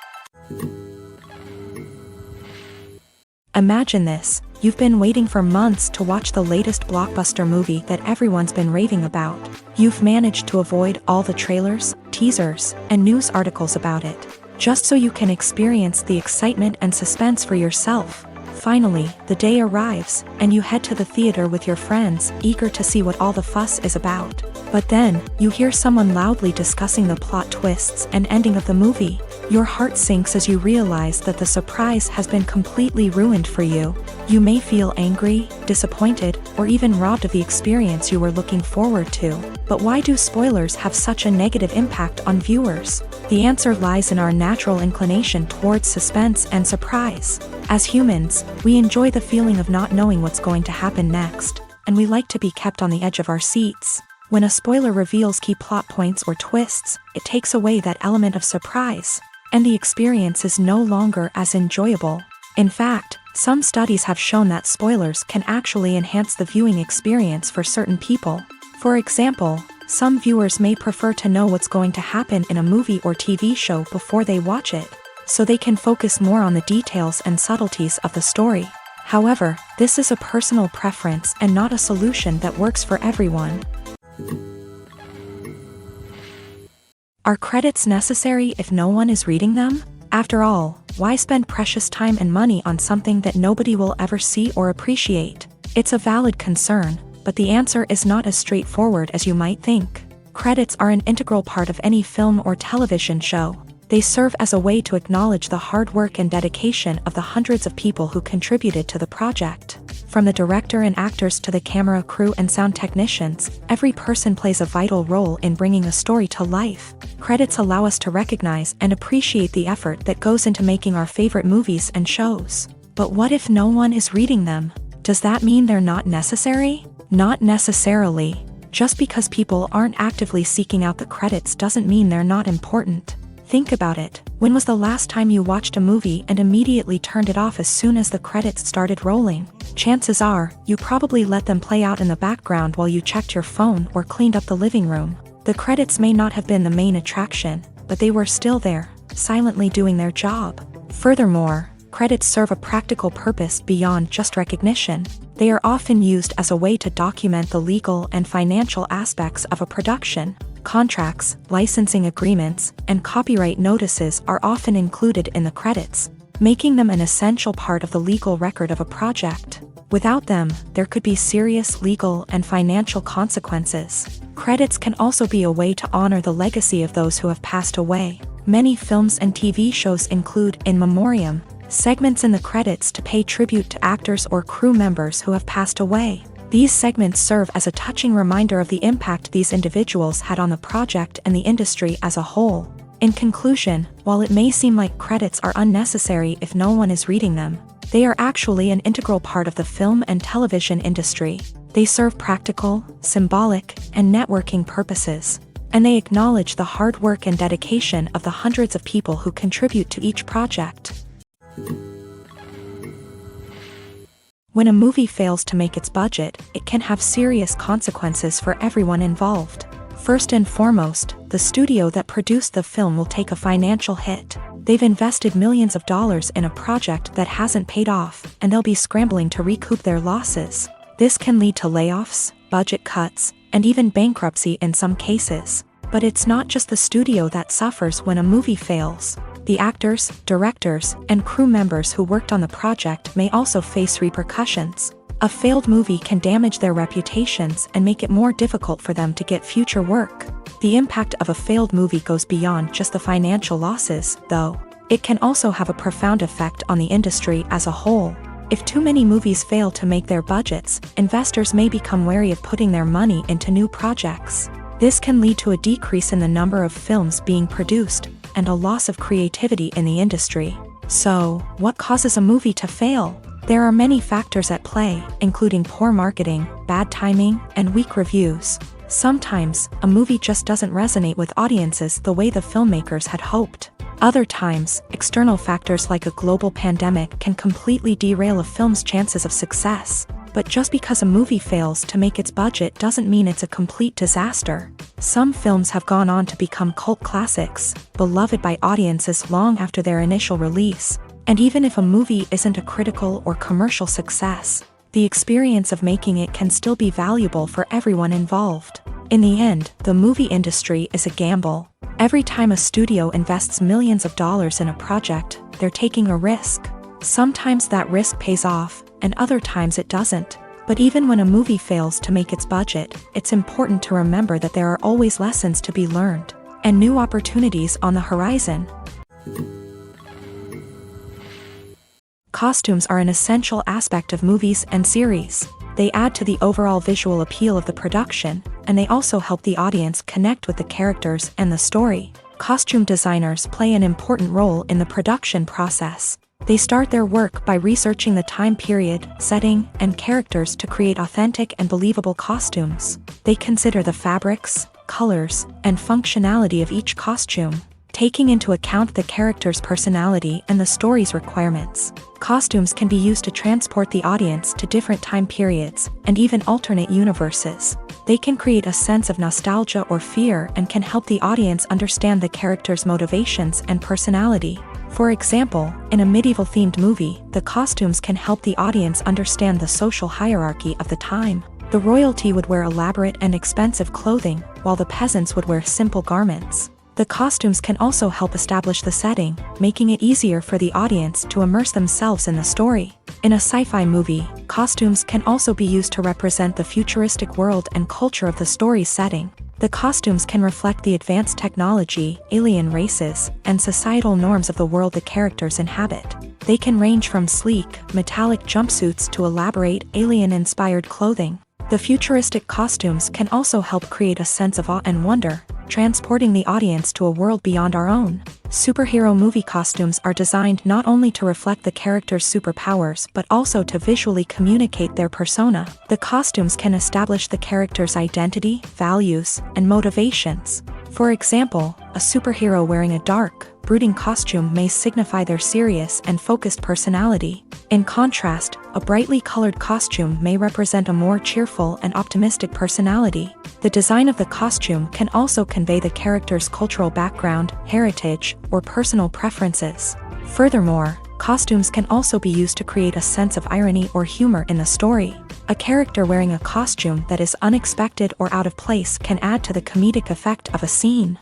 Imagine this. You've been waiting for months to watch the latest blockbuster movie that everyone's been raving about. You've managed to avoid all the trailers, teasers, and news articles about it, just so you can experience the excitement and suspense for yourself. Finally, the day arrives, and you head to the theater with your friends, eager to see what all the fuss is about. But then, you hear someone loudly discussing the plot twists and ending of the movie. Your heart sinks as you realize that the surprise has been completely ruined for you. You may feel angry, disappointed, or even robbed of the experience you were looking forward to. But why do spoilers have such a negative impact on viewers? The answer lies in our natural inclination towards suspense and surprise. As humans, we enjoy the feeling of not knowing what's going to happen next, and we like to be kept on the edge of our seats. When a spoiler reveals key plot points or twists, it takes away that element of surprise. and the experience is no longer as enjoyable. In fact, some studies have shown that spoilers can actually enhance the viewing experience for certain people. For example, some viewers may prefer to know what's going to happen in a movie or TV show before they watch it, so they can focus more on the details and subtleties of the story. However, this is a personal preference and not a solution that works for everyone. Are credits necessary if no one is reading them? After all, why spend precious time and money on something that nobody will ever see or appreciate? It's a valid concern, but the answer is not as straightforward as you might think. Credits are an integral part of any film or television show. They serve as a way to acknowledge the hard work and dedication of the hundreds of people who contributed to the project. From the director and actors to the camera crew and sound technicians, every person plays a vital role in bringing a story to life. Credits allow us to recognize and appreciate the effort that goes into making our favorite movies and shows. But what if no one is reading them? Does that mean they're not necessary? Not necessarily. Just because people aren't actively seeking out the credits doesn't mean they're not important. Think about it. When was the last time you watched a movie and immediately turned it off as soon as the credits started rolling? Chances are, you probably let them play out in the background while you checked your phone or cleaned up the living room. The credits may not have been the main attraction, but they were still there, silently doing their job. Furthermore, credits serve a practical purpose beyond just recognition. They are often used as a way to document the legal and financial aspects of a production. Contracts, licensing agreements, and copyright notices are often included in the credits, making them an essential part of the legal record of a project. Without them, there could be serious legal and financial consequences. Credits can also be a way to honor the legacy of those who have passed away. Many films and TV shows include in memoriam segments in the credits to pay tribute to actors or crew members who have passed away. These segments serve as a touching reminder of the impact these individuals had on the project and the industry as a whole. In conclusion, while it may seem like credits are unnecessary if no one is reading them, they are actually an integral part of the film and television industry. They serve practical, symbolic, and networking purposes, and they acknowledge the hard work and dedication of the hundreds of people who contribute to each project. When a movie fails to make its budget, it can have serious consequences for everyone involved. First and foremost, the studio that produced the film will take a financial hit. They've invested millions of dollars in a project that hasn't paid off, and they'll be scrambling to recoup their losses. This can lead to layoffs, budget cuts, and even bankruptcy in some cases. But it's not just the studio that suffers when a movie fails. The actors, directors, and crew members who worked on the project may also face repercussions. A failed movie can damage their reputations and make it more difficult for them to get future work. The impact of a failed movie goes beyond just the financial losses, though. It can also have a profound effect on the industry as a whole. If too many movies fail to make their budgets, investors may become wary of putting their money into new projects. This can lead to a decrease in the number of films being produced, and a loss of creativity in the industry. So, what causes a movie to fail? There are many factors at play, including poor marketing, bad timing, and weak reviews. Sometimes, a movie just doesn't resonate with audiences the way the filmmakers had hoped. Other times, external factors like a global pandemic can completely derail a film's chances of success. But just because a movie fails to make its budget doesn't mean it's a complete disaster. Some films have gone on to become cult classics, beloved by audiences long after their initial release. And even if a movie isn't a critical or commercial success, the experience of making it can still be valuable for everyone involved. In the end, the movie industry is a gamble. Every time a studio invests millions of dollars in a project, they're taking a risk. Sometimes that risk pays off, and other times it doesn't. But even when a movie fails to make its budget, it's important to remember that there are always lessons to be learned, and new opportunities on the horizon. Costumes are an essential aspect of movies and series. They add to the overall visual appeal of the production, and they also help the audience connect with the characters and the story. Costume designers play an important role in the production process. They start their work by researching the time period, setting, and characters to create authentic and believable costumes. They consider the fabrics, colors, and functionality of each costume, taking into account the character's personality and the story's requirements. Costumes can be used to transport the audience to different time periods, and even alternate universes. They can create a sense of nostalgia or fear and can help the audience understand the character's motivations and personality. For example, in a medieval-themed movie, the costumes can help the audience understand the social hierarchy of the time. The royalty would wear elaborate and expensive clothing, while the peasants would wear simple garments. The costumes can also help establish the setting, making it easier for the audience to immerse themselves in the story. In a sci-fi movie, costumes can also be used to represent the futuristic world and culture of the story's setting. The costumes can reflect the advanced technology, alien races, and societal norms of the world the characters inhabit. They can range from sleek, metallic jumpsuits to elaborate, alien-inspired clothing. The futuristic costumes can also help create a sense of awe and wonder, transporting the audience to a world beyond our own. Superhero movie costumes are designed not only to reflect the character's superpowers but also to visually communicate their persona. The costumes can establish the character's identity, values, and motivations. For example, a superhero wearing a dark, brooding costume may signify their serious and focused personality. In contrast, a brightly colored costume may represent a more cheerful and optimistic personality. The design of the costume can also convey the character's cultural background, heritage, or personal preferences. Furthermore, costumes can also be used to create a sense of irony or humor in the story. A character wearing a costume that is unexpected or out of place can add to the comedic effect of a scene.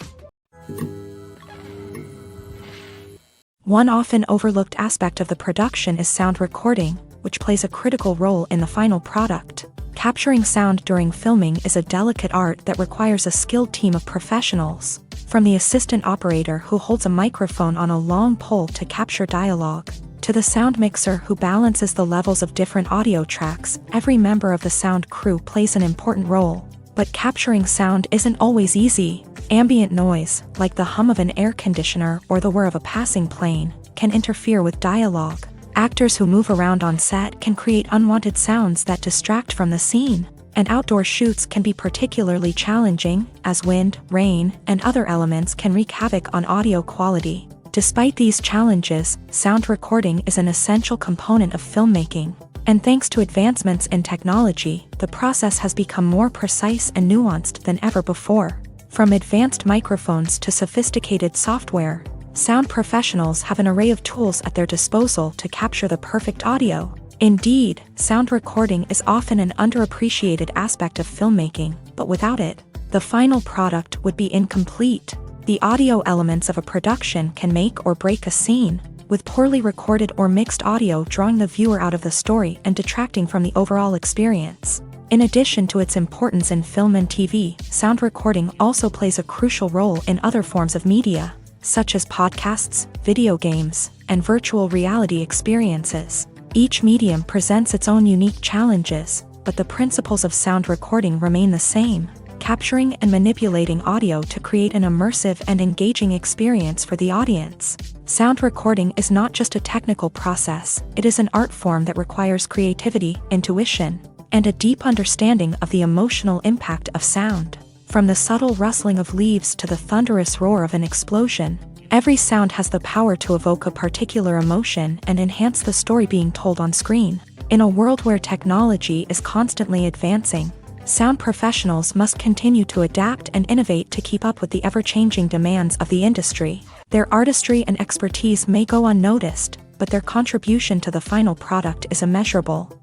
One often overlooked aspect of the production is sound recording, which plays a critical role in the final product. Capturing sound during filming is a delicate art that requires a skilled team of professionals. From the assistant operator who holds a microphone on a long pole to capture dialogue, to the sound mixer who balances the levels of different audio tracks, every member of the sound crew plays an important role. But capturing sound isn't always easy. Ambient noise, like the hum of an air conditioner or the whir of a passing plane, can interfere with dialogue. Actors who move around on set can create unwanted sounds that distract from the scene. And outdoor shoots can be particularly challenging, as wind, rain, and other elements can wreak havoc on audio quality. Despite these challenges, sound recording is an essential component of filmmaking. And thanks to advancements in technology, the process has become more precise and nuanced than ever before. From advanced microphones to sophisticated software, sound professionals have an array of tools at their disposal to capture the perfect audio. Indeed, sound recording is often an underappreciated aspect of filmmaking, but without it, the final product would be incomplete. The audio elements of a production can make or break a scene, with poorly recorded or mixed audio drawing the viewer out of the story and detracting from the overall experience. In addition to its importance in film and TV, sound recording also plays a crucial role in other forms of media, such as podcasts, video games, and virtual reality experiences. Each medium presents its own unique challenges, but the principles of sound recording remain the same, capturing and manipulating audio to create an immersive and engaging experience for the audience. Sound recording is not just a technical process, it is an art form that requires creativity, intuition, and a deep understanding of the emotional impact of sound. From the subtle rustling of leaves to the thunderous roar of an explosion, every sound has the power to evoke a particular emotion and enhance the story being told on screen. In a world where technology is constantly advancing, sound professionals must continue to adapt and innovate to keep up with the ever-changing demands of the industry. Their artistry and expertise may go unnoticed, but their contribution to the final product is immeasurable.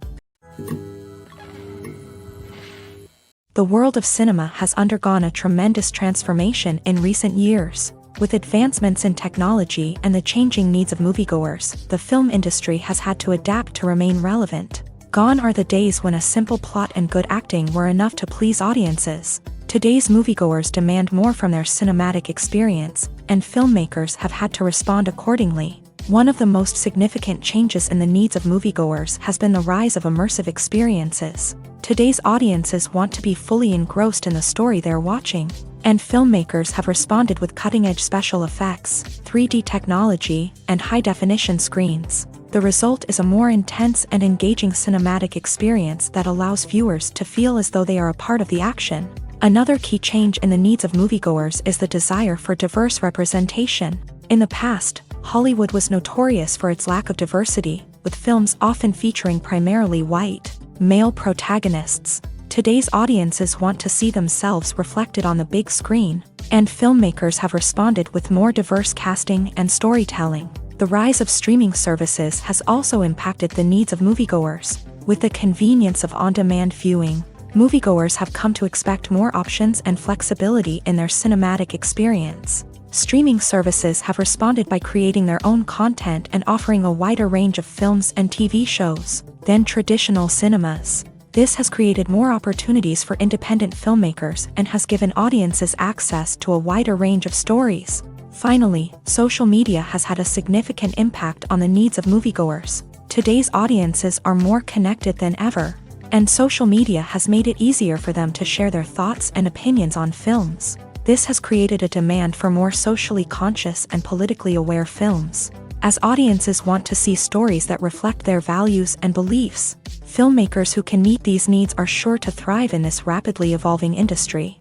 The world of cinema has undergone a tremendous transformation in recent years. With advancements in technology and the changing needs of moviegoers, the film industry has had to adapt to remain relevant. Gone are the days when a simple plot and good acting were enough to please audiences. Today's moviegoers demand more from their cinematic experience, and filmmakers have had to respond accordingly. One of the most significant changes in the needs of moviegoers has been the rise of immersive experiences. Today's audiences want to be fully engrossed in the story they're watching, and filmmakers have responded with cutting-edge special effects, 3D technology, and high-definition screens. The result is a more intense and engaging cinematic experience that allows viewers to feel as though they are a part of the action. Another key change in the needs of moviegoers is the desire for diverse representation. In the past, Hollywood was notorious for its lack of diversity, with films often featuring primarily white, male protagonists. Today's audiences want to see themselves reflected on the big screen, and filmmakers have responded with more diverse casting and storytelling. The rise of streaming services has also impacted the needs of moviegoers. With the convenience of on-demand viewing, moviegoers have come to expect more options and flexibility in their cinematic experience. Streaming services have responded by creating their own content and offering a wider range of films and TV shows than traditional cinemas. This has created more opportunities for independent filmmakers and has given audiences access to a wider range of stories. Finally, social media has had a significant impact on the needs of moviegoers. Today's audiences are more connected than ever, and social media has made it easier for them to share their thoughts and opinions on films. This has created a demand for more socially conscious and politically aware films. As audiences want to see stories that reflect their values and beliefs, filmmakers who can meet these needs are sure to thrive in this rapidly evolving industry.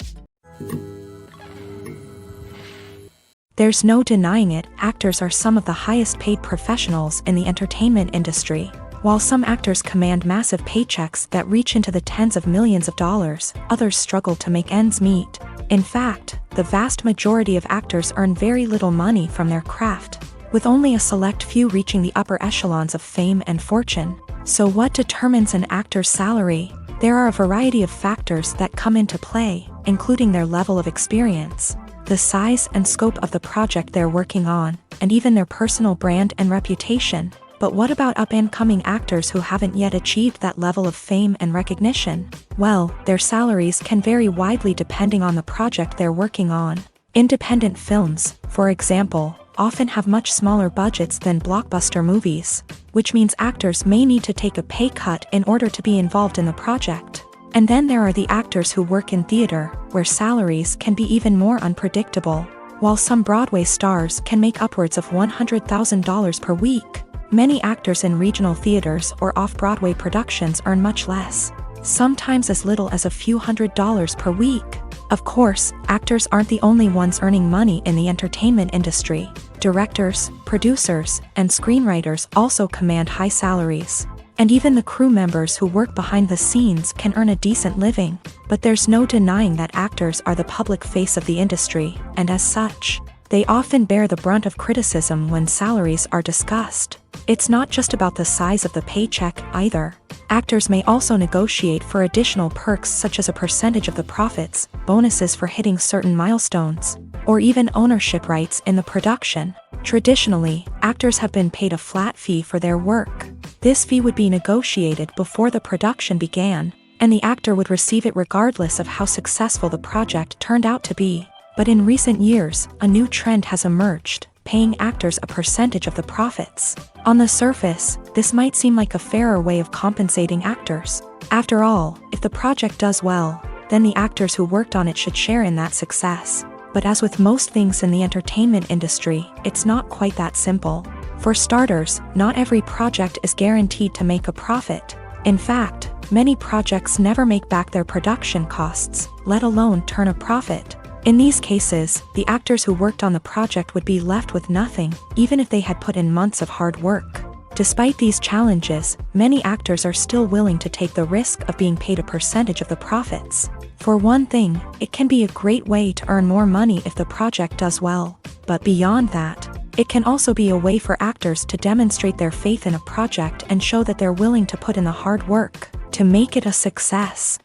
There's no denying it, actors are some of the highest paid professionals in the entertainment industry. While some actors command massive paychecks that reach into the tens of millions of dollars, others struggle to make ends meet. In fact, the vast majority of actors earn very little money from their craft, with only a select few reaching the upper echelons of fame and fortune. So what determines an actor's salary? There are a variety of factors that come into play, including their level of experience, the size and scope of the project they're working on, and even their personal brand and reputation. But what about up-and-coming actors who haven't yet achieved that level of fame and recognition? Well, their salaries can vary widely depending on the project they're working on. Independent films, for example, often have much smaller budgets than blockbuster movies, which means actors may need to take a pay cut in order to be involved in the project. And then there are the actors who work in theater, where salaries can be even more unpredictable. While some Broadway stars can make upwards of $100,000 per week, many actors in regional theaters or off-Broadway productions earn much less, sometimes as little as a few $100s per week. Of course, actors aren't the only ones earning money in the entertainment industry. Directors, producers, and screenwriters also command high salaries. And even the crew members who work behind the scenes can earn a decent living. But there's no denying that actors are the public face of the industry, and as such, they often bear the brunt of criticism when salaries are discussed. It's not just about the size of the paycheck, either. Actors may also negotiate for additional perks such as a percentage of the profits, bonuses for hitting certain milestones, or even ownership rights in the production. Traditionally, actors have been paid a flat fee for their work. This fee would be negotiated before the production began, and the actor would receive it regardless of how successful the project turned out to be. But in recent years, a new trend has emerged, paying actors a percentage of the profits. On the surface, this might seem like a fairer way of compensating actors. After all, if the project does well, then the actors who worked on it should share in that success. But as with most things in the entertainment industry, it's not quite that simple. For starters, not every project is guaranteed to make a profit. In fact, many projects never make back their production costs, let alone turn a profit. In these cases, the actors who worked on the project would be left with nothing, even if they had put in months of hard work. Despite these challenges, many actors are still willing to take the risk of being paid a percentage of the profits. For one thing, it can be a great way to earn more money if the project does well. But beyond that, it can also be a way for actors to demonstrate their faith in a project and show that they're willing to put in the hard work to make it a success.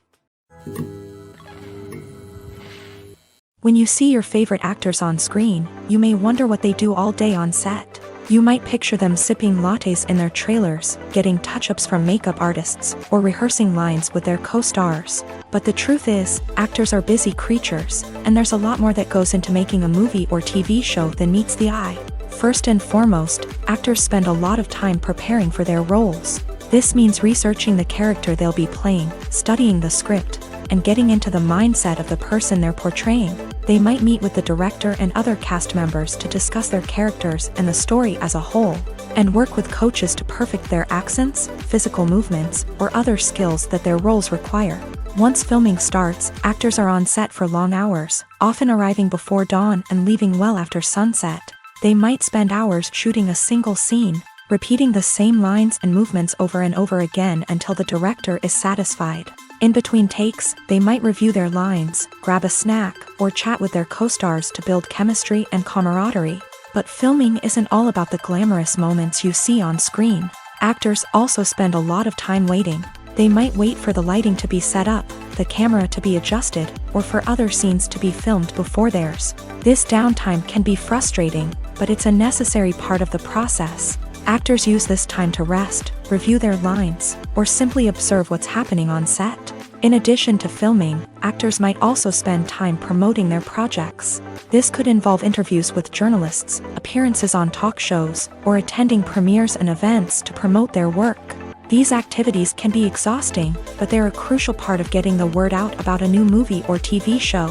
When you see your favorite actors on screen, you may wonder what they do all day on set. You might picture them sipping lattes in their trailers, getting touch-ups from makeup artists, or rehearsing lines with their co-stars. But the truth is, actors are busy creatures, and there's a lot more that goes into making a movie or TV show than meets the eye. First and foremost, actors spend a lot of time preparing for their roles. This means researching the character they'll be playing, studying the script, and getting into the mindset of the person they're portraying. They might meet with the director and other cast members to discuss their characters and the story as a whole, and work with coaches to perfect their accents, physical movements, or other skills that their roles require. Once filming starts, actors are on set for long hours, often arriving before dawn and leaving well after sunset. They might spend hours shooting a single scene, repeating the same lines and movements over and over again until the director is satisfied. In between takes, they might review their lines, grab a snack, or chat with their co-stars to build chemistry and camaraderie. But filming isn't all about the glamorous moments you see on screen. Actors also spend a lot of time waiting. They might wait for the lighting to be set up, the camera to be adjusted, or for other scenes to be filmed before theirs. This downtime can be frustrating, but it's a necessary part of the process. Actors use this time to rest, review their lines, or simply observe what's happening on set. In addition to filming, actors might also spend time promoting their projects. This could involve interviews with journalists, appearances on talk shows, or attending premieres and events to promote their work. These activities can be exhausting, but they're a crucial part of getting the word out about a new movie or TV show.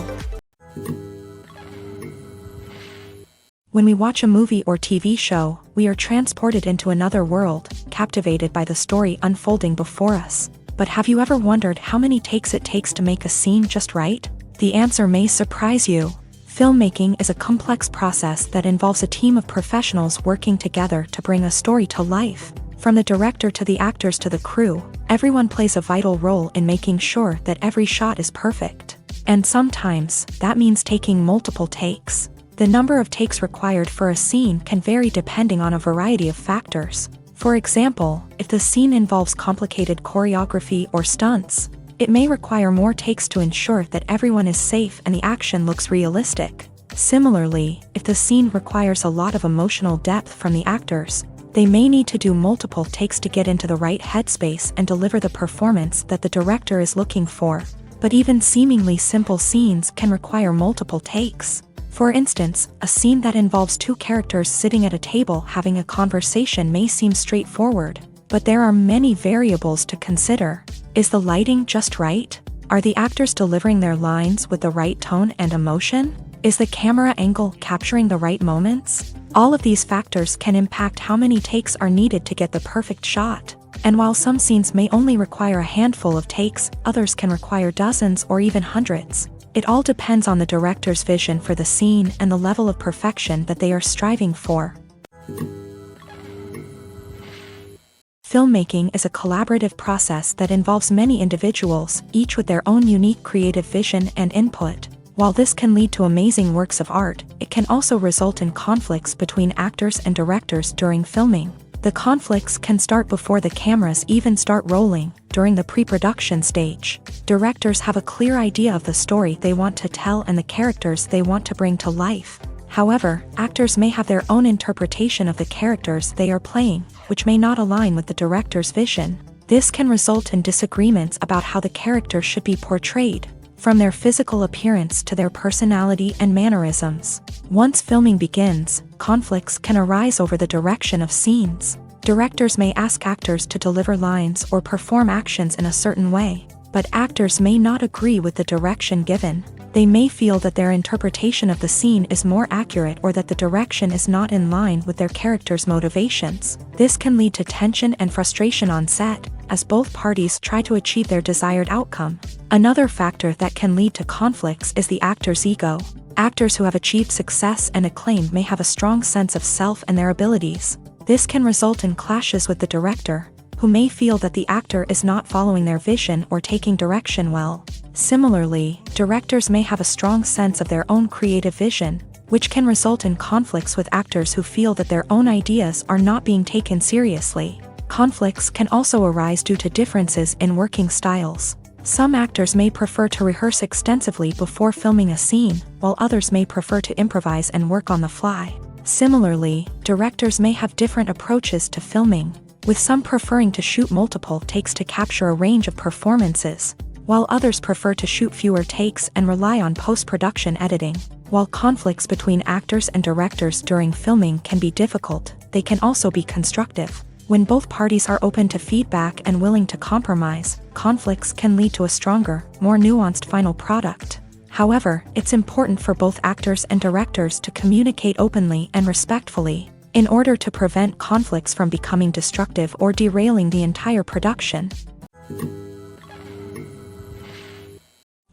When we watch a movie or TV show, we are transported into another world, captivated by the story unfolding before us. But have you ever wondered how many takes it takes to make a scene just right? The answer may surprise you. Filmmaking is a complex process that involves a team of professionals working together to bring a story to life. From the director to the actors to the crew, everyone plays a vital role in making sure that every shot is perfect. And sometimes, that means taking multiple takes. The number of takes required for a scene can vary depending on a variety of factors. For example, if the scene involves complicated choreography or stunts, it may require more takes to ensure that everyone is safe and the action looks realistic. Similarly, if the scene requires a lot of emotional depth from the actors, they may need to do multiple takes to get into the right headspace and deliver the performance that the director is looking for. But even seemingly simple scenes can require multiple takes. For instance, a scene that involves two characters sitting at a table having a conversation may seem straightforward, but there are many variables to consider. Is the lighting just right? Are the actors delivering their lines with the right tone and emotion? Is the camera angle capturing the right moments? All of these factors can impact how many takes are needed to get the perfect shot. And while some scenes may only require a handful of takes, others can require dozens or even hundreds. It all depends on the director's vision for the scene and the level of perfection that they are striving for. Filmmaking is a collaborative process that involves many individuals, each with their own unique creative vision and input. While this can lead to amazing works of art, it can also result in conflicts between actors and directors during filming. The conflicts can start before the cameras even start rolling, during the pre-production stage. Directors have a clear idea of the story they want to tell and the characters they want to bring to life. However, actors may have their own interpretation of the characters they are playing, which may not align with the director's vision. This can result in disagreements about how the character should be portrayed, from their physical appearance to their personality and mannerisms. Once filming begins, conflicts can arise over the direction of scenes. Directors may ask actors to deliver lines or perform actions in a certain way, but actors may not agree with the direction given. They may feel that their interpretation of the scene is more accurate or that the direction is not in line with their character's motivations. This can lead to tension and frustration on set, as both parties try to achieve their desired outcome. Another factor that can lead to conflicts is the actor's ego. Actors who have achieved success and acclaim may have a strong sense of self and their abilities. This can result in clashes with the director, who may feel that the actor is not following their vision or taking direction well. Similarly, directors may have a strong sense of their own creative vision, which can result in conflicts with actors who feel that their own ideas are not being taken seriously. Conflicts can also arise due to differences in working styles. Some actors may prefer to rehearse extensively before filming a scene, while others may prefer to improvise and work on the fly. Similarly, directors may have different approaches to filming, with some preferring to shoot multiple takes to capture a range of performances, while others prefer to shoot fewer takes and rely on post-production editing. While conflicts between actors and directors during filming can be difficult, they can also be constructive. When both parties are open to feedback and willing to compromise, conflicts can lead to a stronger, more nuanced final product. However, it's important for both actors and directors to communicate openly and respectfully, in order to prevent conflicts from becoming destructive or derailing the entire production.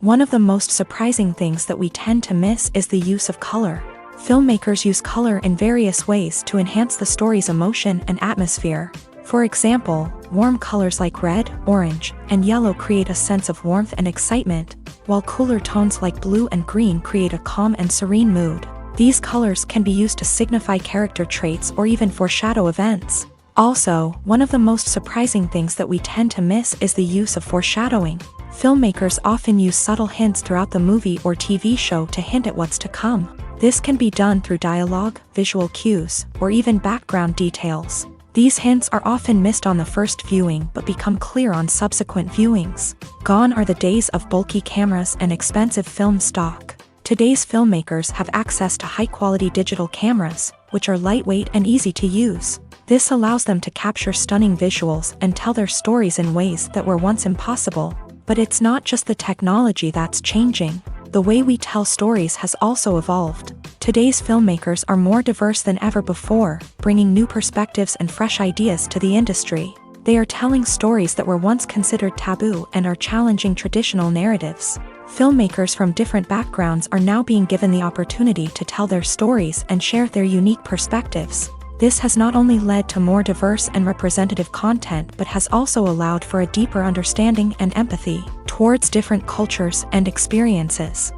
One of the most surprising things that we tend to miss is the use of color. Filmmakers use color in various ways to enhance the story's emotion and atmosphere. For example, warm colors like red, orange, and yellow create a sense of warmth and excitement, while cooler tones like blue and green create a calm and serene mood. These colors can be used to signify character traits or even foreshadow events. Also, one of the most surprising things that we tend to miss is the use of foreshadowing. Filmmakers often use subtle hints throughout the movie or TV show to hint at what's to come. This can be done through dialogue, visual cues, or even background details. These hints are often missed on the first viewing but become clear on subsequent viewings. Gone are the days of bulky cameras and expensive film stock. Today's filmmakers have access to high-quality digital cameras, which are lightweight and easy to use. This allows them to capture stunning visuals and tell their stories in ways that were once impossible. But it's not just the technology that's changing. The way we tell stories has also evolved. Today's filmmakers are more diverse than ever before, bringing new perspectives and fresh ideas to the industry. They are telling stories that were once considered taboo and are challenging traditional narratives. Filmmakers from different backgrounds are now being given the opportunity to tell their stories and share their unique perspectives. This has not only led to more diverse and representative content but has also allowed for a deeper understanding and empathy towards different cultures and experiences.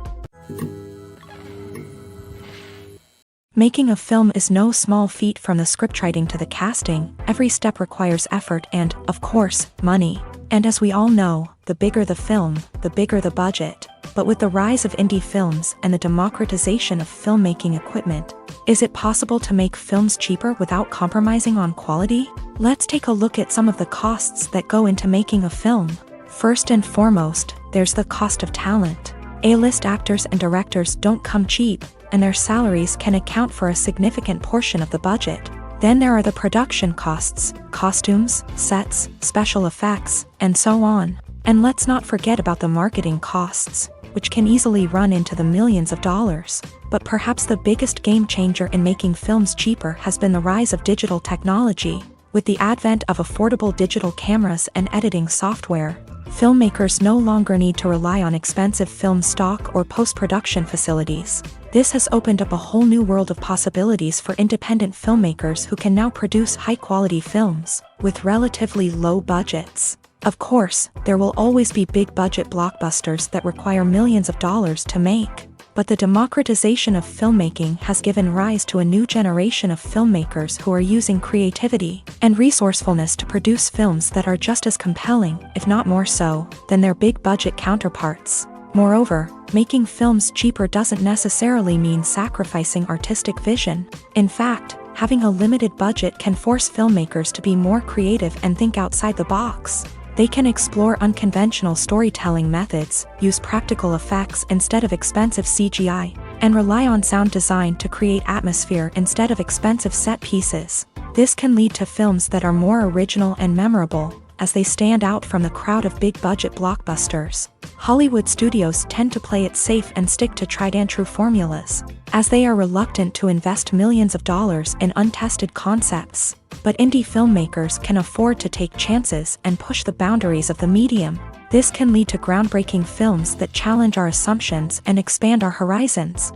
Making a film is no small feat. From the scriptwriting to the casting, every step requires effort and, of course, money. And as we all know, the bigger the film, the bigger the budget. But with the rise of indie films and the democratization of filmmaking equipment, is it possible to make films cheaper without compromising on quality? Let's take a look at some of the costs that go into making a film. First and foremost, there's the cost of talent. A-list actors and directors don't come cheap, and their salaries can account for a significant portion of the budget. Then there are the production costs, costumes, sets, special effects, and so on. And let's not forget about the marketing costs, which can easily run into the millions of dollars. But perhaps the biggest game changer in making films cheaper has been the rise of digital technology. With the advent of affordable digital cameras and editing software, filmmakers no longer need to rely on expensive film stock or post-production facilities. This has opened up a whole new world of possibilities for independent filmmakers who can now produce high-quality films with relatively low budgets. Of course, there will always be big-budget blockbusters that require millions of dollars to make. But the democratization of filmmaking has given rise to a new generation of filmmakers who are using creativity and resourcefulness to produce films that are just as compelling, if not more so, than their big-budget counterparts. Moreover, making films cheaper doesn't necessarily mean sacrificing artistic vision. In fact, having a limited budget can force filmmakers to be more creative and think outside the box. They can explore unconventional storytelling methods, use practical effects instead of expensive CGI, and rely on sound design to create atmosphere instead of expensive set pieces. This can lead to films that are more original and memorable, as they stand out from the crowd of big-budget blockbusters. Hollywood studios tend to play it safe and stick to tried-and-true formulas, as they are reluctant to invest millions of dollars in untested concepts. But indie filmmakers can afford to take chances and push the boundaries of the medium. This can lead to groundbreaking films that challenge our assumptions and expand our horizons.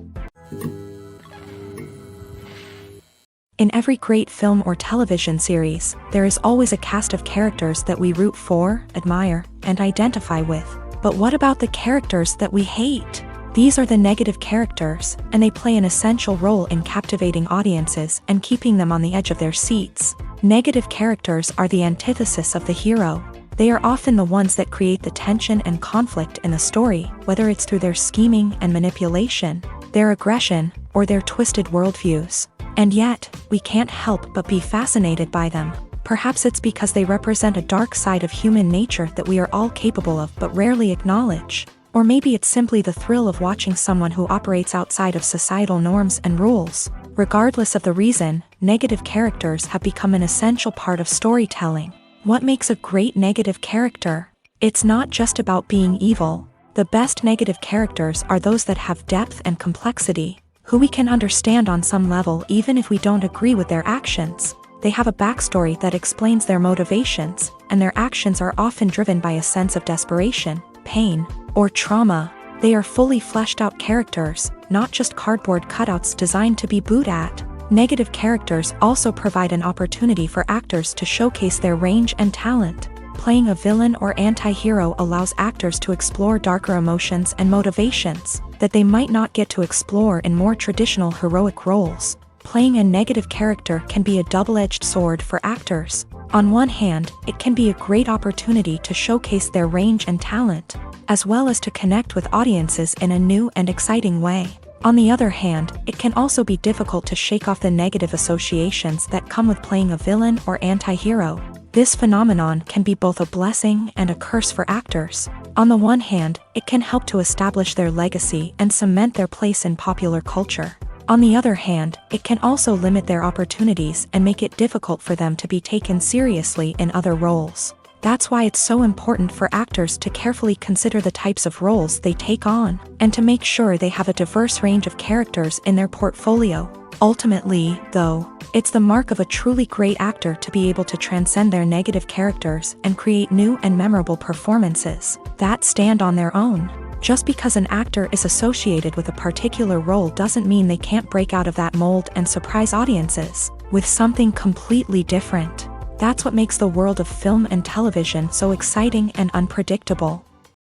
In every great film or television series, there is always a cast of characters that we root for, admire, and identify with. But what about the characters that we hate? These are the negative characters, and they play an essential role in captivating audiences and keeping them on the edge of their seats. Negative characters are the antithesis of the hero. They are often the ones that create the tension and conflict in the story, whether it's through their scheming and manipulation, their aggression, or their twisted worldviews. And yet, we can't help but be fascinated by them. Perhaps it's because they represent a dark side of human nature that we are all capable of but rarely acknowledge. Or maybe it's simply the thrill of watching someone who operates outside of societal norms and rules. Regardless of the reason, negative characters have become an essential part of storytelling. What makes a great negative character? It's not just about being evil. The best negative characters are those that have depth and complexity, who we can understand on some level even if we don't agree with their actions. They have a backstory that explains their motivations, and their actions are often driven by a sense of desperation, pain, or trauma. They are fully fleshed out characters, not just cardboard cutouts designed to be booed at. Negative characters also provide an opportunity for actors to showcase their range and talent. Playing a villain or anti-hero allows actors to explore darker emotions and motivations that they might not get to explore in more traditional heroic roles. Playing a negative character can be a double-edged sword for actors. On one hand, it can be a great opportunity to showcase their range and talent, as well as to connect with audiences in a new and exciting way. On the other hand, it can also be difficult to shake off the negative associations that come with playing a villain or anti-hero. This phenomenon can be both a blessing and a curse for actors. On the one hand, it can help to establish their legacy and cement their place in popular culture. On the other hand, it can also limit their opportunities and make it difficult for them to be taken seriously in other roles. That's why it's so important for actors to carefully consider the types of roles they take on, and to make sure they have a diverse range of characters in their portfolio. Ultimately, though, it's the mark of a truly great actor to be able to transcend their negative characters and create new and memorable performances that stand on their own. Just because an actor is associated with a particular role doesn't mean they can't break out of that mold and surprise audiences with something completely different. That's what makes the world of film and television so exciting and unpredictable.